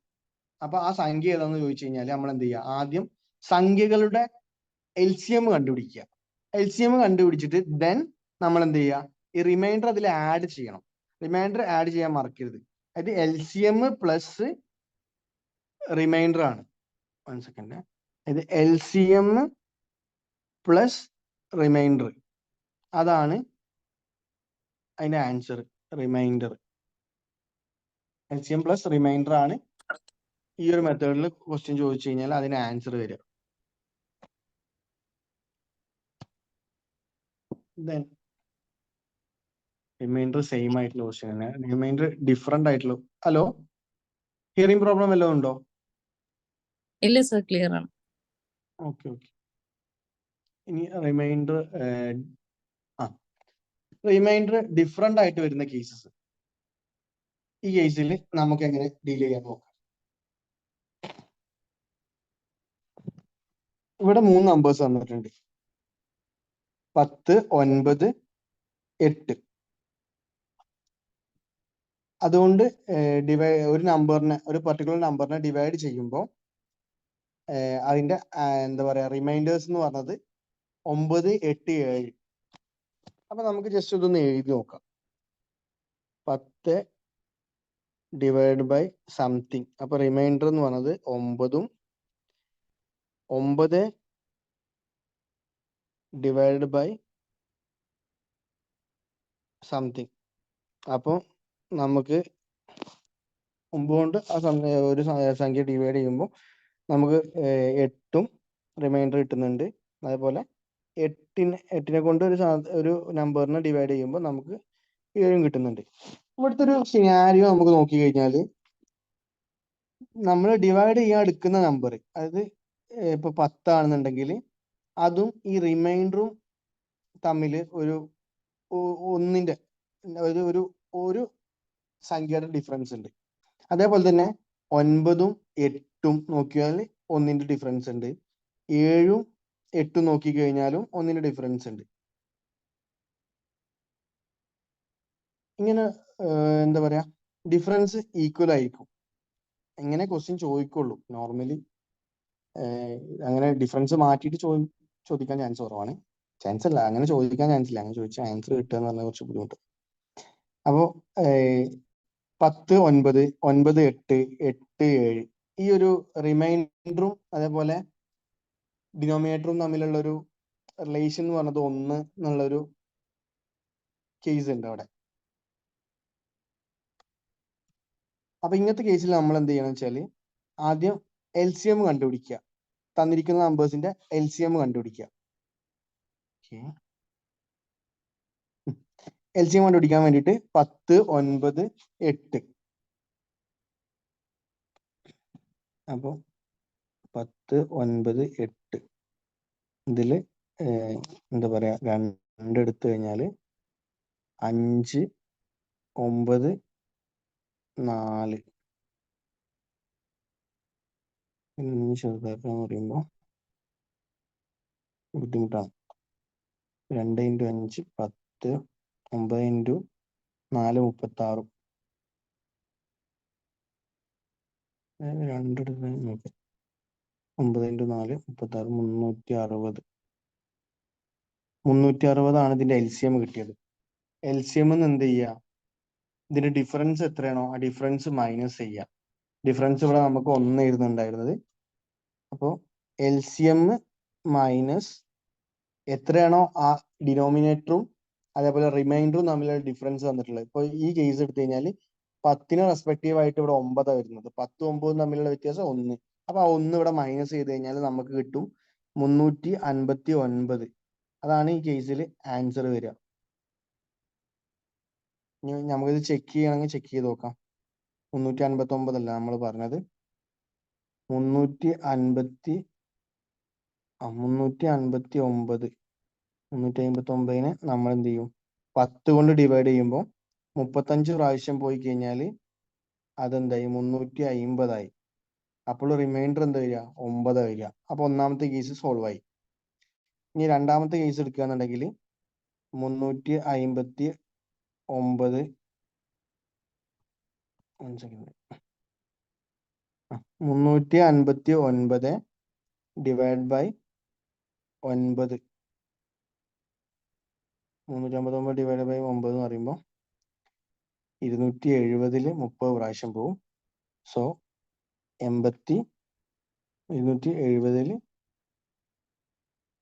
അപ്പൊ ആ സംഖ്യ ഏതാണെന്ന് ചോദിച്ചു കഴിഞ്ഞാൽ നമ്മൾ എന്ത് ചെയ്യുക, ആദ്യം സംഖ്യകളുടെ LCM കണ്ടുപിടിക്കുക. LCM കണ്ടുപിടിച്ചിട്ട് ദെൻ നമ്മൾ എന്ത് ചെയ്യുക, ഈ റിമൈൻഡർ അതിൽ ആഡ് ചെയ്യണം. റിമൈൻഡർ ആഡ് ചെയ്യാൻ മറക്കരുത്. അത് LCM പ്ലസ് റിമൈൻഡർ ആണ്. 1 സെക്കൻഡ്. ഇത് LCM പ്ലസ് റിമൈൻഡർ, അതാണ് അതിന്റെ answer. Remainder LCM plus remainder ആണ് ഈ ഒരു മെത്തേഡിൽ ക്വസ്റ്റ്യൻ ചോദിച്ചു കഴിഞ്ഞാൽ അതിന് ആൻസർ വരിക. ദെൻ റിമൈൻഡർ സെയിം ആയിട്ടുള്ള ക്വസ്റ്റ്യൻ തന്നെ, റിമൈൻഡർ ഡിഫറെന്റ് ആയിട്ടുള്ള. ഹലോ, ഹിയറിംഗ് പ്രോബ്ലം വല്ലതും ഉണ്ടോ? ഇല്ല സർ, ക്ലിയർ ആണ്. ഓക്കെ. ഇനി റിമൈൻഡർ റിമൈൻഡർ ഡിഫറെന്റ് ആയിട്ട് വരുന്ന കേസസ്, ഈ കേസിൽ നമുക്ക് എങ്ങനെ ഡീൽ ചെയ്യാൻ നോക്കാം. ഇവിടെ 3 നമ്പേഴ്സ് തന്നിട്ടുണ്ട്, 10, 9, 8. അതുകൊണ്ട് ഒരു നമ്പറിനെ, ഒരു പർട്ടിക്കുലർ നമ്പറിനെ ഡിവൈഡ് ചെയ്യുമ്പോൾ അതിന്റെ എന്താ പറയാ, റിമൈൻഡേഴ്സ് എന്ന് പറഞ്ഞത് 9, 8, 7. അപ്പൊ നമുക്ക് ജസ്റ്റ് ഇതൊന്ന് എഴുതി നോക്കാം. 10 ഡിവൈഡ് ബൈ സംതിങ്. അപ്പൊ റിമൈൻഡർ എന്ന് പറഞ്ഞത് 9 9 ഡിവൈഡ് ബൈ സംതിങ്. അപ്പൊ നമുക്ക് 9 കൊണ്ട് ഒരു സംഖ്യ ഡിവൈഡ് ചെയ്യുമ്പോൾ നമുക്ക് 8ഉം റിമൈൻഡർ കിട്ടുന്നുണ്ട്. അതേപോലെ 8നെ കൊണ്ട് ഒരു നമ്പറിനെ ഡിവൈഡ് ചെയ്യുമ്പോൾ നമുക്ക് 7ഉം കിട്ടുന്നുണ്ട്. ഇവിടുത്തെ ഒരു സിനാരിയോ നമുക്ക് നോക്കി കഴിഞ്ഞാൽ, നമ്മൾ ഡിവൈഡ് ചെയ്യാൻ എടുക്കുന്ന നമ്പർ, അതായത് ഇപ്പൊ 10 ആണെന്നുണ്ടെങ്കിൽ അതും ഈ റിമൈൻഡറും തമ്മിൽ ഒരു ഒന്നിന്റെ ഒരു സംഖ്യയുടെ ഡിഫറൻസ് ഉണ്ട്. അതേപോലെ തന്നെ 9ഉം 8ഉം നോക്കിയാൽ ഒന്നിന്റെ ഡിഫറൻസ് ഉണ്ട്. 7ഉം 8ഉം നോക്കി കഴിഞ്ഞാലും ഒന്നിന്റെ ഡിഫറൻസ് ഉണ്ട്. ഇങ്ങനെ എന്താ പറയാ, ഡിഫറൻസ് ഈക്വൽ ആയിരിക്കും. എങ്ങനെ ക്വസ്റ്റ്യൻ ചോദിക്കുള്ളൂ. നോർമലി അങ്ങനെ ഡിഫറൻസ് മാറ്റിയിട്ട് ചോദിക്കാൻ ചാൻസ് കുറവാണ്. ചാൻസ് അല്ല, അങ്ങനെ ചോദിക്കാൻ ചാൻസ് ഇല്ല. അങ്ങനെ ചോദിച്ചാൽ ആൻസർ കിട്ടുക എന്ന് പറഞ്ഞാൽ കുറച്ച് ബുദ്ധിമുട്ട്. അപ്പോ 10, 9, 9, 8, 8, 7 ഈ ഒരു റിമൈൻഡറും അതേപോലെ ഡിനോമിനേറ്ററും തമ്മിലുള്ള ഒരു റിലേഷൻ എന്ന് പറഞ്ഞത് 1 എന്നുള്ളൊരു കേസ് ഉണ്ട് അവിടെ. അപ്പൊ ഇങ്ങനത്തെ കേസിൽ നമ്മൾ എന്ത് ചെയ്യണം വെച്ചാൽ, ആദ്യം LCM കണ്ടുപിടിക്കുക. തന്നിരിക്കുന്ന നമ്പേഴ്സിന്റെ LCM കണ്ടുപിടിക്കുക. LCM കണ്ടുപിടിക്കാൻ വേണ്ടിയിട്ട് 10, 9, 8. അപ്പൊ 10, 9, 8 ഇതില് എന്താ പറയാ, 2 എടുത്തു കഴിഞ്ഞാല് 5, 9, 4. ചെറുതാക്കാൻ പറയുമ്പോ ബുദ്ധിമുട്ടാണ്. 2 × 5 10, 9 × 4 36. 2 എടുത്ത് നോക്കാം. 9 × 4 36, 360 ആണ് ഇതിന്റെ LCM കിട്ടിയത്. LCM എന്ത് ചെയ്യുക, ഇതിന്റെ ഡിഫറൻസ് എത്രയാണോ ആ ഡിഫറൻസ് മൈനസ് ചെയ്യുക. ഡിഫറൻസ് ഇവിടെ നമുക്ക് 1 എഴുതുന്നുണ്ടായിരുന്നത്. അപ്പോൾ LCM മൈനസ് എത്രയാണോ ആ ഡിനോമിനേറ്ററും അതേപോലെ റിമൈൻഡറും തമ്മിലുള്ള ഡിഫറൻസ് തന്നിട്ടുള്ളത്. ഇപ്പോൾ ഈ കേസ് എടുത്തു കഴിഞ്ഞാൽ 10ന് റെസ്പെക്റ്റീവ് ആയിട്ട് ഇവിടെ 9 വരുന്നത്. 10ഉം 9ഉം തമ്മിലുള്ള വ്യത്യാസം 1. അപ്പൊ ആ 1 ഇവിടെ മൈനസ് ചെയ്ത് കഴിഞ്ഞാൽ നമുക്ക് കിട്ടും 359. അതാണ് ഈ കേസിൽ ആൻസർ വരിക. നമുക്കിത് ചെക്ക് ചെയ്യണമെങ്കിൽ ചെക്ക് ചെയ്ത് നോക്കാം. 359 നമ്മൾ പറഞ്ഞത്. 359 359നെ നമ്മൾ എന്ത് ചെയ്യും? 10 കൊണ്ട് ഡിവൈഡ് ചെയ്യുമ്പോൾ 35 പ്രാവശ്യം പോയി കഴിഞ്ഞാൽ അതെന്തായി? 350 ആയി. അപ്പോൾ റിമൈൻഡർ എന്താ വരിക? 9 വരിക. അപ്പൊ ഒന്നാമത്തെ കേസ് സോൾവ് ആയി. ഇനി രണ്ടാമത്തെ കേസ് എടുക്കുകയാണെന്നുണ്ടെങ്കിൽ 359 359 ഡിവൈഡ് ബൈ 9. 359 ഡിവൈഡ് ബൈ 9 എന്ന് പറയുമ്പോൾ 270 30 പ്രാവശ്യം പോവും. സോ 270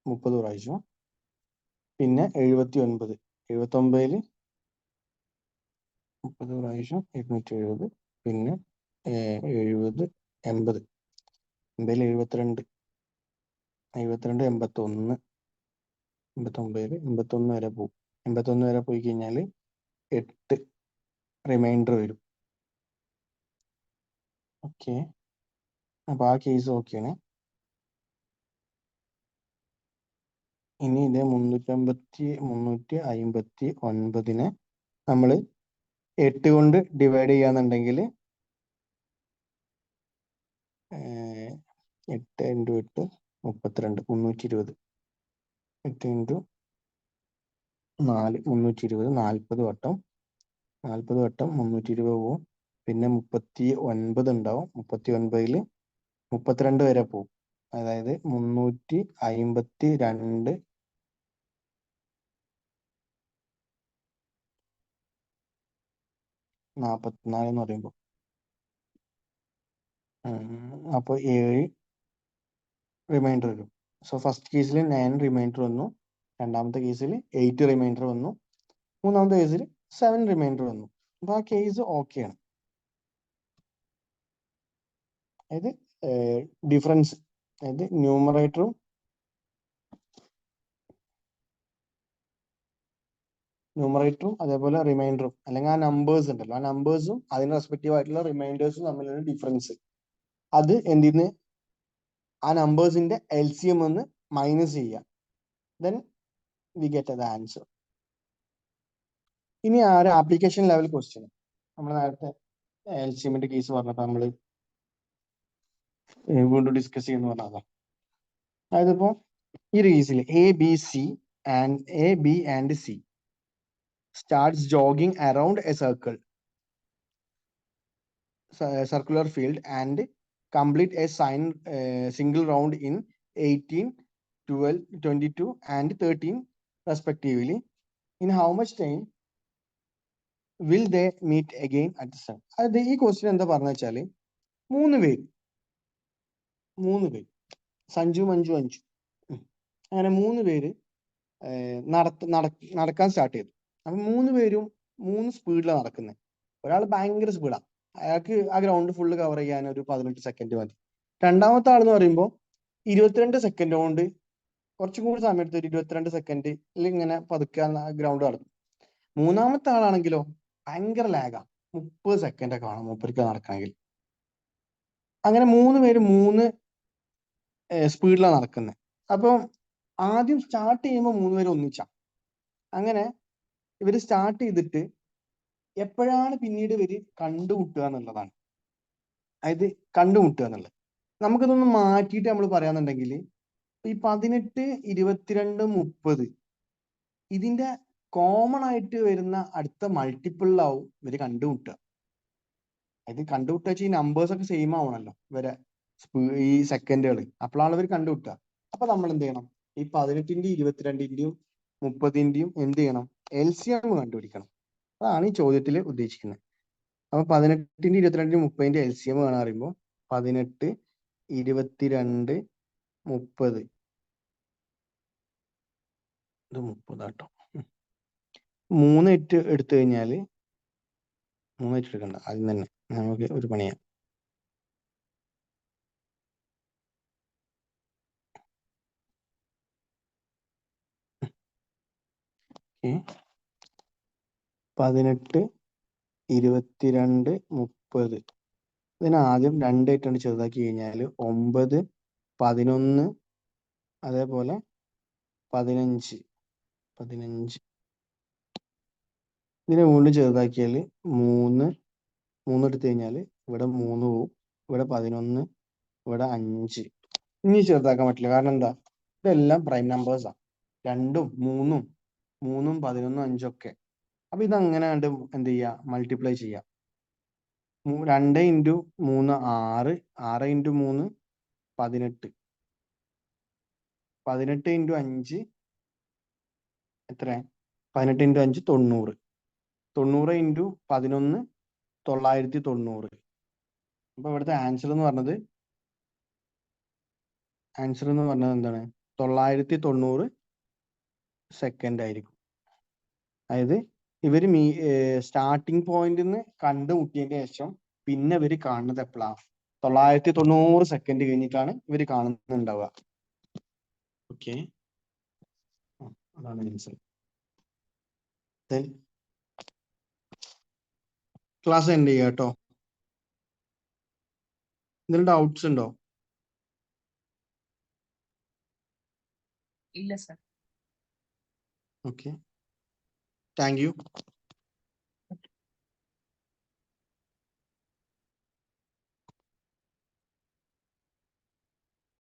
30 പ്രാവശ്യം. പിന്നെ 79 79 30 പ്രാവശ്യം 270. പിന്നെ 70 80 72 71 89 വരെ പോകും. 81 വരെ പോയി കഴിഞ്ഞാൽ 8 റിമൈൻഡർ വരും. ഓക്കെ, അപ്പൊ ആ കേസ് ഓക്കെയാണ്. ഇനി ഇത് 359നെ നമ്മൾ 8 കൊണ്ട് ഡിവൈഡ് ചെയ്യാന്നുണ്ടെങ്കിൽ 8 × 8 32 320. 8 × 4 320 40 വട്ടം 320 പോവും. പിന്നെ 39 ഉണ്ടാവും. 39ൽ 32 വരെ പോവും. അതായത് 352 44 എന്ന് പറയുമ്പോൾ അപ്പോൾ 7 റിമൈൻഡർ വരും. സോ ഫസ്റ്റ് കേസിൽ 9 റിമൈൻഡർ വന്നു. രണ്ടാമത്തെ കേസിൽ 8 റിമൈൻഡർ വന്നു. മൂന്നാമത്തെ കേസിൽ 7 റിമൈൻഡർ വന്നു. അപ്പൊ ആ കേസ് ഓക്കെയാണ്. അതായത് ഡിഫറൻസ്, അതായത് ന്യൂമറേറ്ററും അതേപോലെ റിമൈൻഡറും, അല്ലെങ്കിൽ ആ നമ്പേഴ്സ് ഉണ്ടല്ലോ, ആ നമ്പേഴ്സും അതിന് റെസ്പെക്റ്റീവ് ആയിട്ടുള്ള റിമൈൻഡേഴ്സും തമ്മിലുള്ള ഡിഫറൻസ്, അത് എന്തിന്ന് ആ നമ്പേഴ്സിന്റെ LCM എന്ന് മൈനസ് ചെയ്യുക. Then we get the answer. ഇനി ആ ഒരു ആപ്ലിക്കേഷൻ ലെവൽ ക്വസ്റ്റ്യൻ നമ്മൾ നേരത്തെ LCMന്റെ കേസ് പറഞ്ഞപ്പോൾ നമ്മൾ വീണ്ടും ഡിസ്കസ് ചെയ്യുന്ന പറഞ്ഞതാ. അതായത് ഇപ്പോൾ ഈ കേസിൽ A, B and C starts jogging around a circular field and complete a single round in 18, 12, 22 and 13 respectively. In how much time will they meet again at the sun? അതായത് ഈ ക്വസ്റ്റ്യൻ എന്താ പറഞ്ഞു വെച്ചാൽ മൂന്ന് പേര് സഞ്ജു, മഞ്ജു, അഞ്ജു, അങ്ങനെ 3 പേര് നടക്കാൻ സ്റ്റാർട്ട് ചെയ്തു. അപ്പൊ 3 പേരും 3 സ്പീഡിലാണ് നടക്കുന്നത്. ഒരാൾ ഭയങ്കര സ്പീഡാണ്, അയാൾക്ക് ആ ഗ്രൗണ്ട് ഫുള്ള് കവർ ചെയ്യാൻ ഒരു 18 സെക്കൻഡ് മതി. രണ്ടാമത്തെ ആൾ എന്ന് പറയുമ്പോൾ 22 സെക്കൻഡ് കൊണ്ട് കുറച്ചും കൂടി സമയം എടുത്ത് 22 സെക്കൻഡിൽ ഇങ്ങനെ പതുക്കെ ഗ്രൗണ്ട് നടക്കും. മൂന്നാമത്തെ ആളാണെങ്കിലോ ഭയങ്കര ലാഗാ, 30 സെക്കൻഡൊക്കെ വേണം മൂപ്പർക്ക് നടക്കണമെങ്കിൽ. അങ്ങനെ 3 പേര് 3 സ്പീഡിലാണ് നടക്കുന്നത്. അപ്പം ആദ്യം സ്റ്റാർട്ട് ചെയ്യുമ്പോൾ 3 പേര് ഒന്നിച്ചാ. അങ്ങനെ ഇവര് സ്റ്റാർട്ട് ചെയ്തിട്ട് എപ്പോഴാണ് പിന്നീട് ഇവര് കണ്ടുമുട്ടുക എന്നുള്ളതാണ്. അതായത് കണ്ടുമുട്ടുക എന്നുള്ളത് നമുക്കിതൊന്ന് മാറ്റിയിട്ട് നമ്മൾ പറയാന്നുണ്ടെങ്കിൽ ഈ 18, 22, 30 ഇതിന്റെ കോമൺ ആയിട്ട് വരുന്ന അടുത്ത മൾട്ടിപ്പിളിലാവും ഇവര് കണ്ടുമുട്ടുക. അതായത് കണ്ടുമുട്ടുക വെച്ചാൽ ഈ നമ്പേഴ്സ് ഒക്കെ സെയിം ആവണല്ലോ ഇവരെ ഈ സെക്കൻഡുകൾ, അപ്പോഴാണ് ഇവർ കണ്ടുമുട്ടുക. അപ്പൊ നമ്മൾ എന്ത് ചെയ്യണം? ഈ 18ന്റെയും 22ന്റെയും 30ന്റെയും എന്ത് ചെയ്യണം? LCM കണ്ടുപിടിക്കണം. അതാണ് ഈ ചോദ്യത്തിൽ ഉദ്ദേശിക്കുന്നത്. അപ്പൊ 18ന്റെയും 22ന്റെയും 30ന്റെയും LCM കാണാൻ പറയുമ്പോൾ 18, 22, 30 ഇത് 30 കേട്ടോ. 3 എടുത്തു കഴിഞ്ഞാല് 3 എടുക്കണ്ട, ആദ്യം തന്നെ നമുക്ക് ഒരു പണിയാം. 18, 22, 30. ഇതിനെ ആദ്യം 2 ആയിട്ടാണ് ചെറുതാക്കി കഴിഞ്ഞാൽ 9, 11, അതേപോലെ 15. ഇതിനെ വീണ്ടും ചെറുതാക്കിയാൽ 3 എടുത്തു കഴിഞ്ഞാൽ ഇവിടെ 3 പോവും, ഇവിടെ 11, ഇവിടെ 5. ഇനി ചെറുതാക്കാൻ പറ്റില്ല, കാരണം എന്താ, ഇതെല്ലാം പ്രൈം നമ്പേഴ്സാണ്. 2ഉം 3ഉം 11, 5 ഒക്കെ. അപ്പൊ ഇതങ്ങനെ കണ്ട് എന്ത് ചെയ്യാ, മൾട്ടിപ്ലൈ ചെയ്യാം. 2 × 3 6, 6 × 3 18, 18 × 5 എത്ര, 18 × 5 90, 90 × 11 990. അപ്പൊ ഇവിടുത്തെ ആൻസർ എന്ന് പറഞ്ഞത് എന്താണ്, 990 സെക്കൻഡ് ആയിരിക്കും. അതായത് ഇവര് സ്റ്റാർട്ടിങ് പോയിന്റിൽ നിന്ന് കണ്ടുമുട്ടിയതിന് ശേഷം പിന്നെ ഇവര് കാണുന്നത് എപ്പോഴാണ്, 990 സെക്കൻഡ് കഴിഞ്ഞിട്ടാണ് ഇവര് കാണുന്നുണ്ടാവുക. ഓക്കെ, അതാണ് ആൻസർ. ക്ലാസ് എൻഡ് ചെയ്യാം കേട്ടോ. എന്തെങ്കിലും ഡൗട്ട്സ് ഉണ്ടോ? ഇല്ല സർ. Okay, thank you.